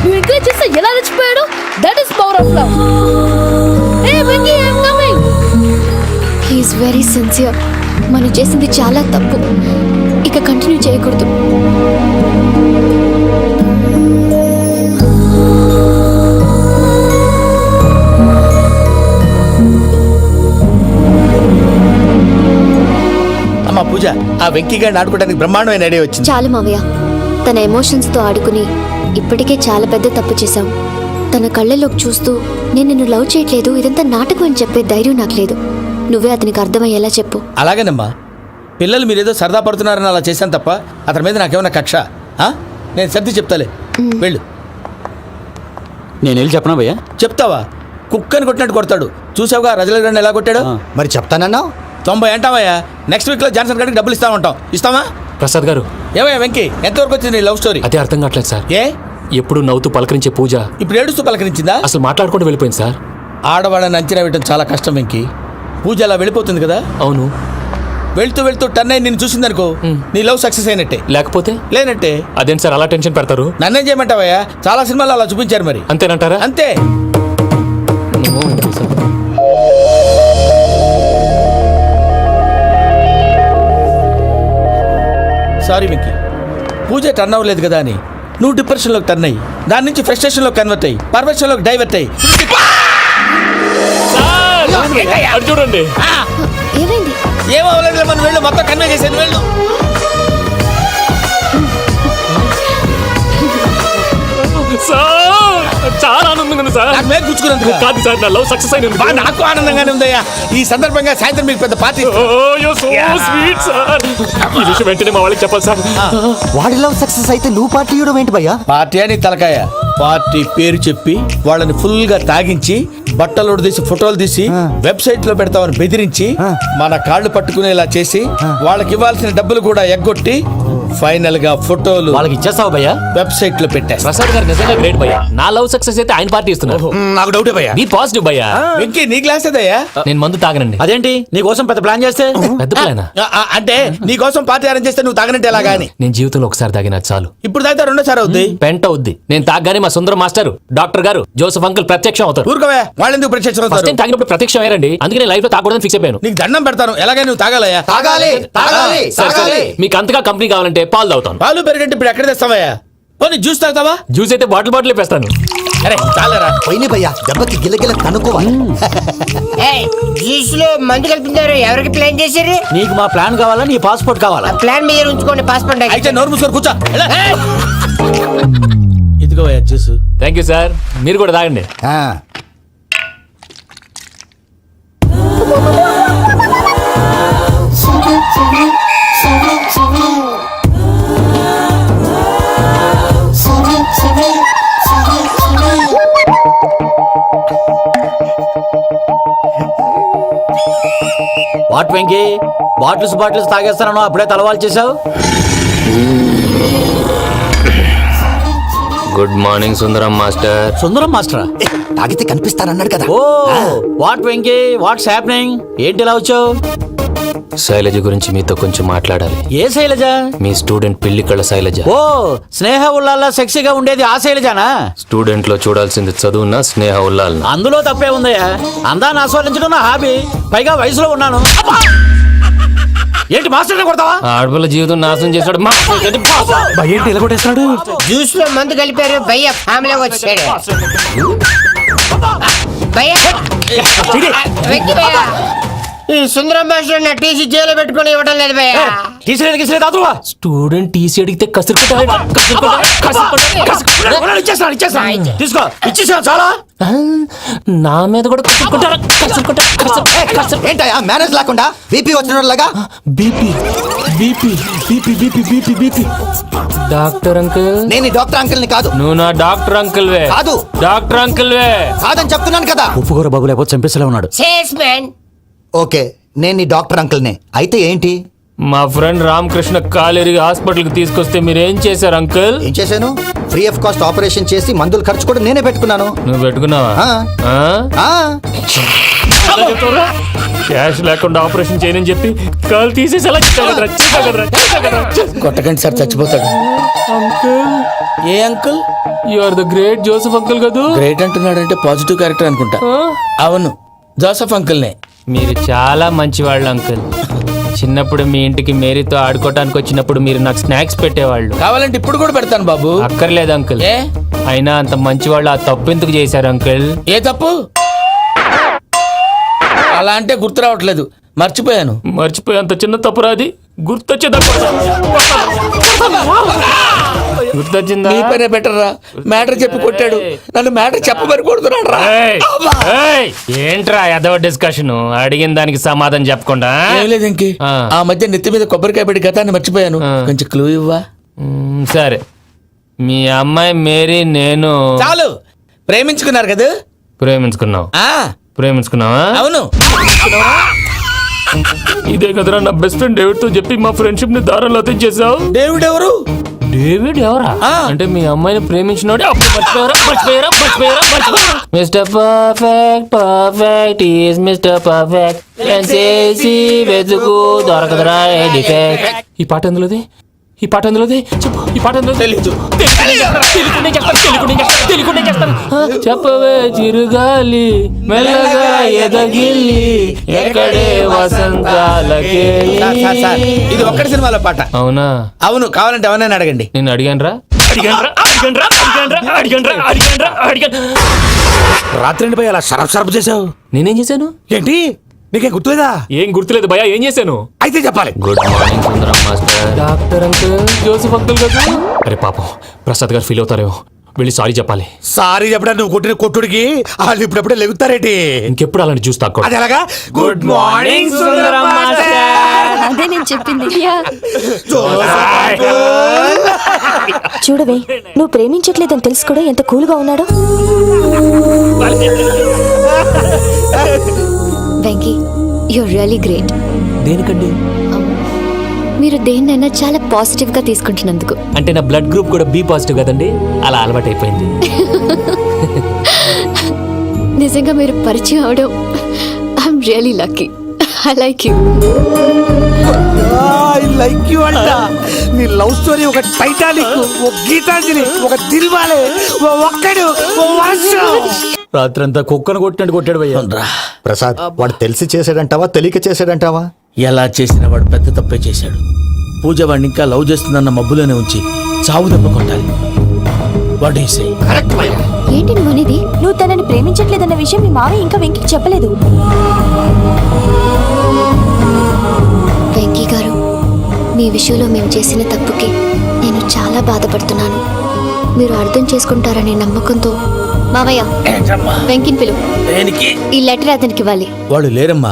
నువ్వు encourage చేస్తే ఎలా రెచ్చిపోయాడు. That is power of love. Hey Vicky I am coming. He is very sincere. మనం చేసింది చాలా తప్పు, ఇక continue చేయకూడదు. అమ్మా పూజ, ఆ వెంకీ గారిని ఆడుకోవడానికి బ్రహ్మాండమైన ఐడియా వచ్చింది. చాలు మావయ్య, తన ఎమోషన్స్తో ఆడుకుని ఇప్పటికే చాలా పెద్ద తప్పు చేశాం. తన కళ్ళలోకి చూస్తూ నేను నిన్ను లవ్ చేయట్లేదు, ఇదంతా నాటకం అని చెప్పే ధైర్యం నాకు లేదు. నువ్వే అతనికి అర్థమయ్యేలా చెప్పు. అలాగేనమ్మా, పిల్లలు మీరేదో సరదా పడుతున్నారని అలా చేశాను తప్ప అతని మీద నాకేమన్నా కక్ష? నేను సర్ది చెప్తాలే, వెళ్ళు. నేను వెళ్ళి చెప్పనా భయ్యా? చెప్తావా? కుక్కని కొట్టినట్టు కొడతాడు. చూసావుగా రజలగడ్డ ఎలా కొట్టాడు. మరి చెప్తానన్నావు. 90 అంటావయ్యా. నెక్స్ట్ వీక్లో జాన్సన్ గారికి డబ్బులు ఇస్తా ఉంటాం. ఇస్తావా? ప్రసాద్ గారు, ఏమయ్యా వెంకీ, ఎంతవరకు వచ్చింది నీ లవ్ స్టోరీ? అదే అర్థం కావట్లేదు సార్. ఏ ఎప్పుడు నవ్వుతూ పలకరించే పూజ ఇప్పుడు ఏడుస్తూ పలకరించిందా? అసలు మాట్లాడుకుంటూ వెళ్ళిపోయింది సార్. ఆడవాళ్ళని అంచనా వేయడం చాలా కష్టం వెంకీ. పూజ అలా వెళ్ళిపోతుంది కదా. అవును. వెళ్తూ వెళ్తూ టర్న్ అయి నిన్ను చూసిందనుకో, నీ లవ్ సక్సెస్ అయినట్టే. లేకపోతే లేనట్టే. అదేంటి సార్ అలా టెన్షన్ పెడతారు? నన్నేం చేయమంటావయ్యా, చాలా సినిమాలు అలా చూపించారు. మరి అంతేనంటారా? అంతే. సారీ వెంకీ, పూజ టర్న్ అవ్వలేదు కదా అని నువ్వు డిప్రెషన్లోకి టర్న్ అయ్యి దాని నుంచి ఫ్రస్ట్రేషన్లో కన్వర్ట్ అయ్యి పర్వర్షన్లోకి డైవర్ట్ అయ్యి. చూడండి, ఏమైంది? ఏమవ్వలేదు, మనం వెళ్ళు, మొత్తం కన్వే చేసేది. వెళ్ళు. చాలా ఆనందంగా ఉంది సార్. నాకు మేలు గుచ్చుకున్నందుకు కాదు సార్, నా లవ్ సక్సెస్ అయినందుకు. నాకు ఆనందంగానే ఉందయ్యా. ఈ సందర్భంగా సాయంత్రం మీకు పెద్ద పార్టీ. ఈ విషయం వెంటనే మా వాళ్ళకి చెప్పాలి సార్. వాడి లవ్ సక్సెస్ అయితే నువ్వు పార్టీ ఇవ్వడం ఏంటి భయ్యా? పార్టీ అని తలకాయ. పార్టీ పేరు చెప్పి వాళ్ళని ఫుల్ గా తాగించి బట్టలు తీసి ఫోటోలు తీసి వెబ్సైట్ లో పెడతామని బెదిరించి మన కాళ్ళు పట్టుకునేలా చేసి వాళ్ళకి ఇవ్వాల్సిన డబ్బులు కూడా ఎగ్గొట్టి ఫైనల్ గా ఫోటోలు వాళ్ళకి ఇచ్చేస్తావు భయ్యా? వెబ్సైట్ లో పెట్టా. ప్రసాద్ గారు నిజంగా గ్రేట్ భయ్యా. నా లవ్ సక్సెస్ అయితే ఆయన పార్టీ ఇస్తున్నారు. నాకు డౌటే భయ్యా. బీ పాజిటివ్ భయ్యా. వెంకీ నీ గ్లాస్ అదయ్యా. నేను మందు తాగనండి. అదేంటి నీ కోసం పెద్ద ప్లాన్ చేస్తే? పెద్ద ప్లానా? అంటే నీ కోసం పార్టీ అరేంజ్ చేస్తే నువ్వు తాగనంటే ఎలాగా అని. నేను జీవితంలో ఒకసారి తాగినా చాలు. ఇప్పుడు తాగితే రెండోసారి అవుద్ది. పెంట అవుద్ది. నేను తాగగానే మా సుందరం మాస్టర్, డాక్టర్ గారు, జోసఫ్ అంకుల్ ప్రత్యక్షం అవుతారు. ఊరుకోవే, వాళ్ళు ఎందుకు ప్రత్యక్షం ఫస్ట్ అవుతారు? టైం తాగినప్పుడు ప్రత్యక్షం అయ్యారండి. అందుకే నేను లైఫ్ లో తాగకూడదని ఫిక్స్ అయిపోయాను. నీకు దండం పెడతాను, ఎలాగైనా నువ్వు తాగాలయ్యా. తాగాలి తాగాలి సరే, సరే. మీకు అంతగా కంపెనీ కావాలంటే పాలు తాగుతాను. పాలు పెరిగంటే ఇప్పుడు ఎక్కడ తెస్తావయ్యా? పోనీ జ్యూస్ తాగుతావా? జ్యూస్ అయితే బాటిల్ వేస్తాను. అరే చాలరా. పోయిన భయ్యా, దెబ్బకి గిల్లగిల్ల కనుక్కోవాలి. జ్యూస్ లో మందు కలిపించారు. ఎవరికి ప్లాన్ చేశారు? నీకు మా ప్లాన్ కావాలా, నీ పాస్పోర్ట్ కావాలా? ప్లాన్ మీరు ఉంచుకోండి, పాస్పోర్ట్ అయితే నోరు మూసుకొని కూర్చో. ఇదిగో జ్యూస్. Thank you sir. మీరు కూడా తాగండి. వాట్ వెంకీ బాటిల్స్ తాగేస్తానో అప్పుడే తలవాలు చేసావు. Good morning Sundaram master. Sundaram మాస్టరా? తాగితే కనిపిస్తానన్నాడు కదా. Oh what Venky what's happening? ఏంటి ఇలా వచ్చావు? శైలజ గురించి మీతో కొంచెం మాట్లాడాలి. ఏ శైలజ? మీ స్టూడెంట్ పిల్లి కళ్ళ శైలజ. ఓ స్నేహ ఉల్లాల్లో సెక్సీగా ఉండేది ఆ శైలజానా? స్టూడెంట్ లో చూడాల్సింది చదువున స్నేహ ఉల్లాల్. అందులో తప్పే ఉందయ్యా. అందాన్ని ఆస్వాదించడం నా హాబీ. పైగా వయసులో ఉన్నాను. ఏంటి మాస్టర్ కొడతావా? ఆడపిల్ల జీవితం నాశనం చేశాడు. ఏంటి ఇలా కొట్టేస్తున్నాడు? జ్యూస్ లో మందు కలిపారు భయ్య ఫ్యామిలీ వచ్చాడు. భయ్య వెక్కి భయ్య, ఈ సుందరం భాష నా టీసీ జైలు పెట్టుకుని ఇవ్వడం లేదు భయ్య. స్టూడెంట్ టీసీ అడిగితే తీసుకో ఇచ్చేసా చాలా. నా మీద కూడా ఏంటయ్యా మేనేజ్ లేకుండా బీపీ వచ్చినలాగా? BP doctor uncle. నేను డాక్టర్ అంకుల్ ని కాదు. నువ్వు నా డాక్టర్ అంకుల్ వే. కాదు డాక్టర్ అంకుల్ వే. కాదని చెప్తున్నాను కదా. ఉప్పుకూర బాబు లేకపోతే చంపేసేలా ఉన్నాడు. సేల్స్మెన్. ఓకే నేను నీ డాక్టర్ అంకుల్ నే. అయితే ఏంటి? మా ఫ్రెండ్ రామకృష్ణ కాలేరికి హాస్పిటల్ కి తీసుకొస్తే మీరు ఏం చేశారు అంకుల్? ఏం చేశాను? ఫ్రీ ఆఫ్ కాస్ట్ ఆపరేషన్ చేసి మందుల ఖర్చు కూడా నేనే పెట్టుకున్నాను. నువ్వు పెట్టుకున్నావా? క్యాష్ లేకుండా ఆపరేషన్ చేయనని చెప్పి కాల్ తీసేసేలా కొట్టకండి సార్ చచ్చిపోతాడు. Hey uncle? You are the great Joseph uncle కదా. గ్రేట్ అంటున్నాడంటే పాజిటివ్ క్యారెక్టర్ అనుకుంటా. అవును జోసెఫ్ అంకుల్నే. మీరు చాలా మంచివాళ్ళు అంకుల్. చిన్నప్పుడు మీ ఇంటికి మేరీతో ఆడుకోవటానికి వచ్చినప్పుడు మీరు నాకు స్నాక్స్ పెట్టేవాళ్ళు. కావాలంటే ఇప్పుడు కూడా పెడతాను బాబు. అక్కర్లేదు అంకుల్. ఏ అయినా అంత మంచివాళ్ళు ఆ తప్పు ఎందుకు చేశారు అంకుల్? ఏ తప్పు? అలా అంటే గుర్తు రావట్లేదు, మర్చిపోయాను. మర్చిపోయేంత చిన్న తప్పురాది గుర్తొచ్చేదా? గుర్తొచ్చిందా? నీ పనే బెటర్ రా. మ్యాటర్ చెప్పి కొట్టాడు, నన్ను మ్యాటర్ చెప్పమని కొడుతున్నాడు రా. ఏంట్రా ఎదవ డిస్కషన్? అడిగిన దానికి సమాధానం చెప్పకుండా. ఏం లేదు ఇంకి. ఆ మధ్య నెత్తి మీద కొబ్బరికాయ పెట్టి గతాన్ని మర్చిపోయాను. కొంచెం క్లూ ఇవ్వా? సరే, మీ అమ్మాయి మేరీ నేను చాలు. ప్రేమించుకున్నారు కదా? ప్రేమించుకున్నావు. ప్రేమించుకున్నావా? అవును. ఇదే కదరా నా బెస్ట్ ఫ్రెండ్ డేవిడ్ తో చెప్పి మా ఫ్రెండ్షిప్ ని దారంలో తెచ్చేసావు. డేవిడ్ ఎవరు? డేవిడ్ ఎవరా? అంటే మీ అమ్మాయిని ప్రేమించినోడే. Mister perfect perfect is mister perfect చేసి వెతుకు దొరకదురా డిఫెక్ట్. ఈ పాట ఎందులోది? ఈ పాట ఎందులోది? చెప్పు. ఈ పాట ఎందులో? తెలీదు. చెప్పవే చిరుగాలి మెల్లగా ఎదగిల్లి ఎక్కడే వసంతాలకే. ఇది ఒక్కటి సినిమాలో పాట. అవునా? అవును. కావాలంటే ఎవరైనా అడగండి. నేను అడిగాను రా. రాత్రి పోయి అలా షరఫ్ చేసావు. నేనేం చేశాను? ఏంటి నీకేం గుర్తులేదా? ఏం గుర్తులేదు భయ్యా. ఏం చేశాను? అయితే చెప్పాలి. Good morning Sundaram master. Doctor uncle Joseph uncle కదా. అరే పాపం ప్రసాద్ గారు ఫీల్ అవుతారేమో. వెళ్ళి సారీ చెప్పాలి. సారీ చెప్పడా? నువ్వు కొట్టిన కొట్టుడికి వాళ్ళు ఇప్పుడప్పుడే లెగుతారేటి? ఇంకెప్పుడు అలాంటి జ్యూస్ తాక్కో. అది ఎలాగా? Good morning Sundaram master. అదే నేను చెప్పింది. చూడవే, నువ్వు ప్రేమించట్లేదని తెలుసు కూడా ఎంత కూల్గా ఉన్నాడో. Venky, you're really great. దేనికండి? మీరు దేన్నైనా చాలా పాజిటివ్ గా తీసుకుంటున్నందుకు. అంటే నా బ్లడ్ గ్రూప్ కూడా బి పాజిటివ్ కదండి, అలా అలవాటు అయిపోయింది. నిజంగా మీరు పరిచయం అవడం I'm really lucky. I like you. I like you అంట. నీ లవ్ స్టోరీ ఒక టైటానిక్, ఒక గీతాంజలి, ఒక దిల్వాలే, ఒక్కడు రాత్రంతా కుక్కను కొట్టినట్టు కొట్టాడు భయ్యా. ప్రసాద్, వాడు తెలిసి చేసాడంటావా తెలియక చేసాడంటావా? ఎలా చేసిన వాడు పెద్ద తప్పే చేశాడు. పూజ వాడిని ఇంకా లవ్ చేస్తుందన్న మబ్బులోనే ఉంచి చావు దెబ్బ కొట్టాలి. What you say? కరెక్ట్ భయ్యా. ఏంటి నువ్వు అనేది? నువ్వు తనని ప్రేమించట్లేదన్న విషయం మీ మావయ్య ఇంకా వెంకికి చెప్పలేదు. వెంకీ గారు, మీ విషయంలో మేము చేసిన తప్పుకి నేను చాలా బాధపడుతున్నాను. మీరు అర్థం చేసుకుంటారనే నమ్మకంతో మావయ్య వెంకిని పిలువు. ఈ లెటర్ అతనికి ఇవ్వాలి. వాళ్ళు లేరమ్మా,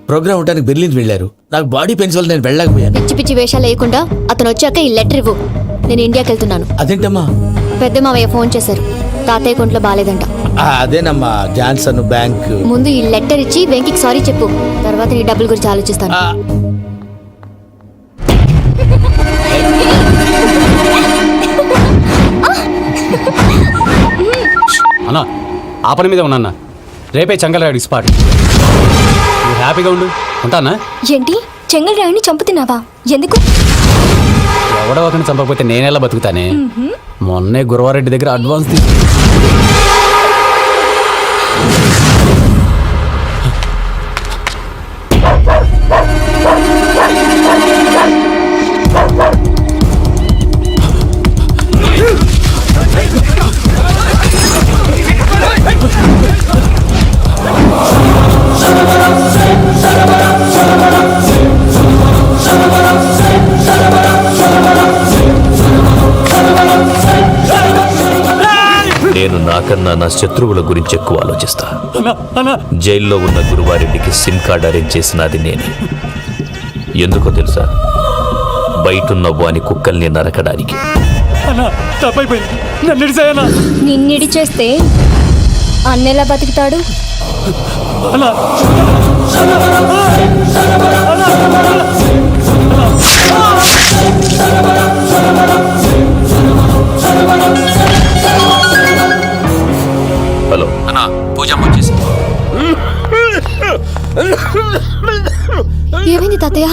ప్రోగ్రామ్ ఉండడానికి బెర్లిన్ వెళ్ళారు. నాకు బాడీ పెయిన్స్ వల్ల నేను వెళ్ళలేకపోయాను. పిచ్చి పిచ్చి వేషాలు వేయకుండా అతను వచ్చాక ఈ లెటర్ ఇవ్వు. నేను ఇండియాకి వెళ్తున్నాను. అదేంటమ్మా? పెద్ద మావయ్య ఫోన్ చేశారు. తాతయ్య కొంట్లో బాలేదంట. అదేనమ్మా జాన్సన్ బ్యాంక్. ముందు ఈ లెటర్ ఇచ్చి వెంకికి సారీ చెప్పు, తర్వాత నీ డబ్బుల గురించి ఆలోచిస్తాను. అన్నా ఆ పని మీద ఉన్నా, రేపే చెంగల్రాయుడు స్పాట్. నువ్వు హ్యాపీగా ఉండు, ఉంటానా? ఏంటి చెంగల్రాయుడిని చంపుతున్నావా? ఎందుకు? ఎవడో ఒకరిని చంపకపోతే నేనెలా బతుకుతానే. మొన్నే గురవారెడ్డి దగ్గర అడ్వాన్స్ తీసుకు. నేను నాకన్నా నా శత్రువుల గురించి ఎక్కువ ఆలోచిస్తా. జైల్లో ఉన్న గురువారెడ్డికి సిమ్ కార్డ్ అరేంజ్ చేసినది నేనే. ఎందుకో తెలుసా? బయటున్న వాని కుక్కల్ని నరకడానికి. నిన్నిడి చేస్తే అన్నెలా బతుకుతాడు? హలో అన్నా, పూజమ్మ వచ్చేసి. ఏమైంది తాతయ్య?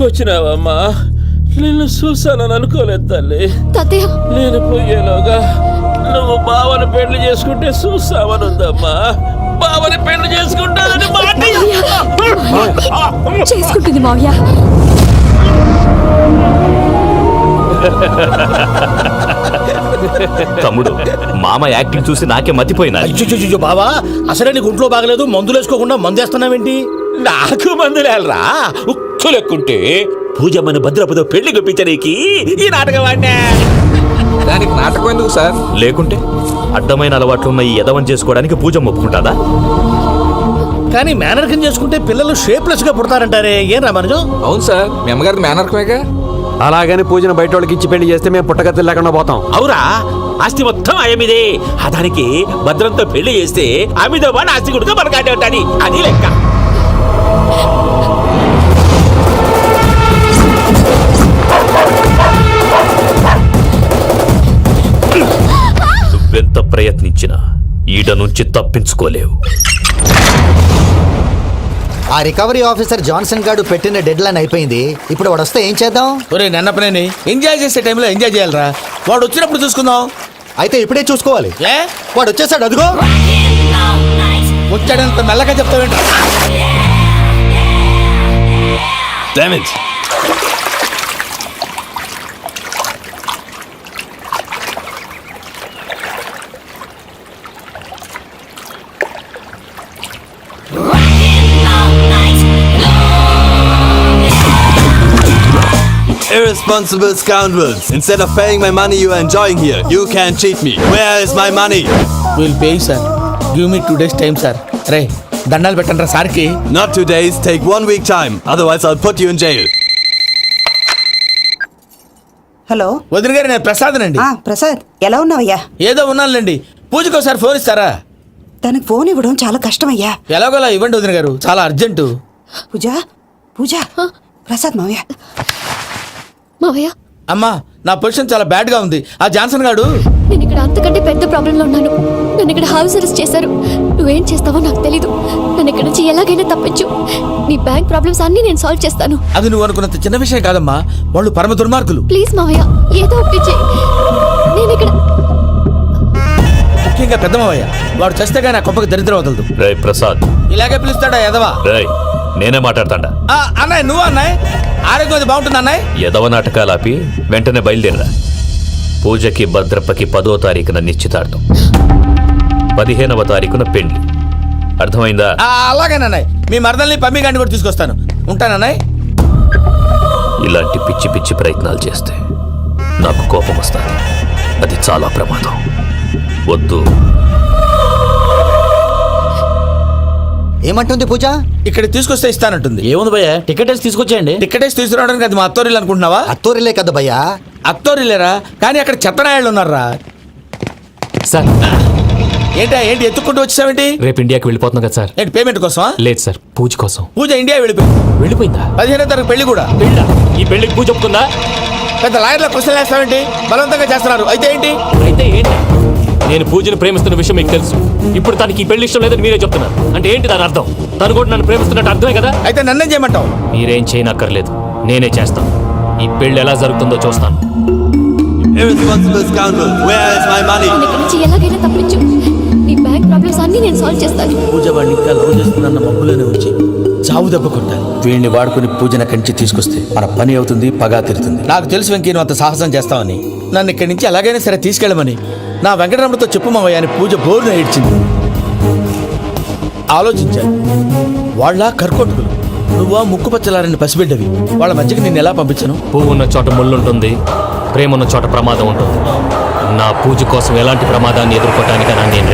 వచ్చినావమ్మా, నిన్ను చూసానని అనుకోలేదు తల్లి. తాతయ్య నేను పోయేలోగా నువ్వు బావని పెళ్లి చేసుకుంటే చూస్తావని ఉందమ్మా. బావని పెళ్లి చేసుకుంటానని చేసుకుంటుంది మావయ్య. తమ్ముడు, మామ యాక్టింగ్ చూసి నాకే మతిపోయినా. అయ్యో బావా, అసలే నీకు ఒంట్లో బాగలేదు, మందులు వేసుకోకుండా మందు వేస్తున్నావేంటి? నాకు మందులేరా ఉక్కు లెక్కుంటే పూజమ్మని భద్రపదో పెళ్లి గుప్పించనీకి ఈ నాటకం వాడినా. దానికి నాటకం ఎందుకు సార్? లేకుంటే అడ్డమైన అలవాట్లున్న ఈ యదవం చేసుకోవడానికి పూజమ్మ ఒప్పుకుంటాదా? కానీ మేనర్కం చేసుకుంటే పిల్లలు షేప్లెస్ గా పుడతారంటారే, ఏం రామానుజం? అవును సార్, మీ అమ్మగారికి మేనర్కమేగా. అలాగని పూజను బయట వాళ్ళకి ఇచ్చి పెళ్లి చేస్తే మేము పుట్టగతులు లేకుండా పోతాం. అవురా, ఆస్తి మొత్తం ఆయమిదే. దానికి భద్రంతో పెళ్లి చేస్తే ఆమెతో పాటు ఆస్తి కొడుకు మనకాటే ఉంటాని, అది లెక్క. నువ్వెంత ప్రయత్నించినా ఈడ నుంచి తప్పించుకోలేవు. ఆ రికవరీ ఆఫీసర్ జాన్సన్ గారు పెట్టిన డెడ్ లైన్ అయిపోయింది. ఇప్పుడు వాడు వస్తే ఏం చేద్దాం? ఒరే నన్నపనేని, ఎంజాయ్ చేసే టైంలో ఎంజాయ్ చేయాలరా. వాడు వచ్చినప్పుడు చూసుకుందాం. అయితే ఇప్పుడే చూసుకోవాలి. ఏ వాడు వచ్చేసాడు, అదిగో వచ్చాడంత మెల్లగా చెప్తావేంట? Damn it. Irresponsible scoundrels. Instead of paying my money you are enjoying here, you can't cheat me. Where is my money? We'll pay you, sir. Give me 2 days time, sir. రే దండాలు పెట్టండి రా సార్కి. Not 2 days, take 1 week time. Otherwise I'll put you in jail. Hello వదిన గారు, నేను ప్రసాదనండి. ప్రసాద్, ఎలా ఉన్నావయ్యా? ఏదో ఉన్నానులేండి. పూజకి ఒకసారి ఫోన్ ఇస్తారా? తనకు ఫోన్ ఇవ్వడం చాలా కష్టమయ్యా. ఎలాగోలా ఇవ్వండి వదిన గారు, చాలా అర్జెంటు. పూజ పూజ, ప్రసాద్ మావయ్య. మావయ్య, అమ్మా, నా పొజిషన్ చాలా బ్యాడ్ గా ఉంది. ఆ జాన్సన్ గాడు. నేను ఇక్కడ అంతకంటే పెద్ద ప్రాబ్లంలో ఉన్నాను. నన్ను ఇక్కడ హౌస్ అరెస్ట్ చేశారు. నువ్వేం చేస్తావో నాకు తెలీదు. నన్ను ఇక్కడ నుంచి ఎలాగైనా తప్పించు. నీ బ్యాంక్ ప్రాబ్లమ్స్ అన్ని నేను సాల్వ్ చేస్తాను. అది నువ్వు అనుకున్నంత చిన్న విషయం కాదమ్మా. వాళ్ళు పరమ దుర్మార్గులు. ప్లీజ్ మావయ్య, ఏదో ఒకటి చెయ్యి. నేను ఇక్కడ ముఖ్యంగా పెద్ద మావయ్య, వాడు చేస్తే కానీ ఆ కొంపకి దరిద్రం వదలదు. రేయ్ ప్రసాద్. ఇలాగే పిలుస్తాడా ఎదవా? రేయ్, నేనే మాట్లాడతాడా? అన్నయ్య, నువ్వు అన్నయ్య, ఆరోగ్యం అది బాగుంటుంది అన్నయ్య. యదవ నాటకాలు ఆపి వెంటనే బయలుదేరరా. పూజకి భద్రప్పకి 10వ తారీఖున నిశ్చితార్థం, 15వ తారీఖున పెళ్లి. అర్థమైందా? అలాగేనన్నయ్య, మీ మరదల్ని పమ్మి గాండి కూడా తీసుకొస్తాను. ఉంటానన్నయ్య. ఇలాంటి పిచ్చి పిచ్చి ప్రయత్నాలు చేస్తే నాకు కోపం వస్తుంది. అది చాలా ప్రమాదం. వద్దు. ఏమంటుంది పూజ? ఇక్కడ తీసుకొస్తే ఇస్తానంటుంది. ఏముంది భయ్య, టికెట్ వేసి తీసుకొచ్చేయండి. టికెట్ వేసి తీసుకురావడానికి అది మా అత్తోరిల్లు అనుకుంటున్నావా? అత్తోరిలే కదా భయ్యా. అత్తోరిల్లేరా, కానీ అక్కడ చెత్తనాయాళ్ళు ఉన్నారా. సార్ ఏంటి ఎత్తుక్కుంటూ వచ్చావేంటి? రేపు ఇండియాకి వెళ్ళిపోతున్నాం కదా సార్. ఏంటి పేమెంట్ కోసమా? లేదు సార్, పూజ కోసం. పూజ ఇండియా వెళ్ళిపోయిందా? 15వ తారీఖు పెళ్లి కూడా. పెళ్ళా? ఈ పెళ్లికి పూజ ఒప్పుకుందా? పెద్ద లాయర్ల క్వశ్చన్ వేస్తావేంటి? బలవంతంగా చేస్తున్నారు. అయితే ఏంటి? నేను పూజను ప్రేమిస్తున్న విషయం మీకు తెలుసు. ఇప్పుడు తనకి ఈ పెళ్లి ఇష్టం లేదని మీరే చెప్తున్నారు. అంటే ఏంటి దాని అర్థం? తను కూడా నన్ను ప్రేమిస్తున్నట్టు అర్థమే కదా. అయితే నన్నేం చేయమంటావు? మీరేం చేయనక్కర్లేదు, నేనే చేస్తాను. ఈ పెళ్లి ఎలా జరుగుతుందో చూస్తాను. Irresponsible scoundrel, where is my money? ఇక్కడి నుంచి ఎలాగైనా తప్పించు. నీ బ్యాంక్ ప్రాబ్లమ్స్ అన్ని నేను సాల్వ్ చేస్తాను. పూజ వాడిని ఇంకా లవ్ చేస్తుందన్న మబ్బులోనే ఉంచి చావు దెబ్బ కొట్టాలి. వీడిని వాడుకుని పూజన కంచి తీసుకొస్తే మన పని అవుతుంది, పగా తిరుతుంది. నాకు తెలుసు వెంకీ నువ్వు అంత సాహసం చేస్తావని. నన్ను ఇక్కడి నుంచి ఎలాగైనా సరే తీసుకెళ్ళమని నా వెంకటరమణతో చెప్పు మావయ్య అని పూజ బోరున ఏడ్చింది. ఆలోచించాను, వాళ్ళ కర్కోటకులు, నువ్వా ముక్కుపచ్చలారని పసిబిడ్డవి. వాళ్ళ మధ్యకి నేను ఎలా పంపించను? పువ్వు ఉన్న చోట ముళ్ళుంటుంది, ప్రేమ ఉన్న చోట ప్రమాదం ఉంటుంది. నా పూజ కోసం ఎలాంటి ప్రమాదాన్ని ఎదుర్కోవటానికైనా నేను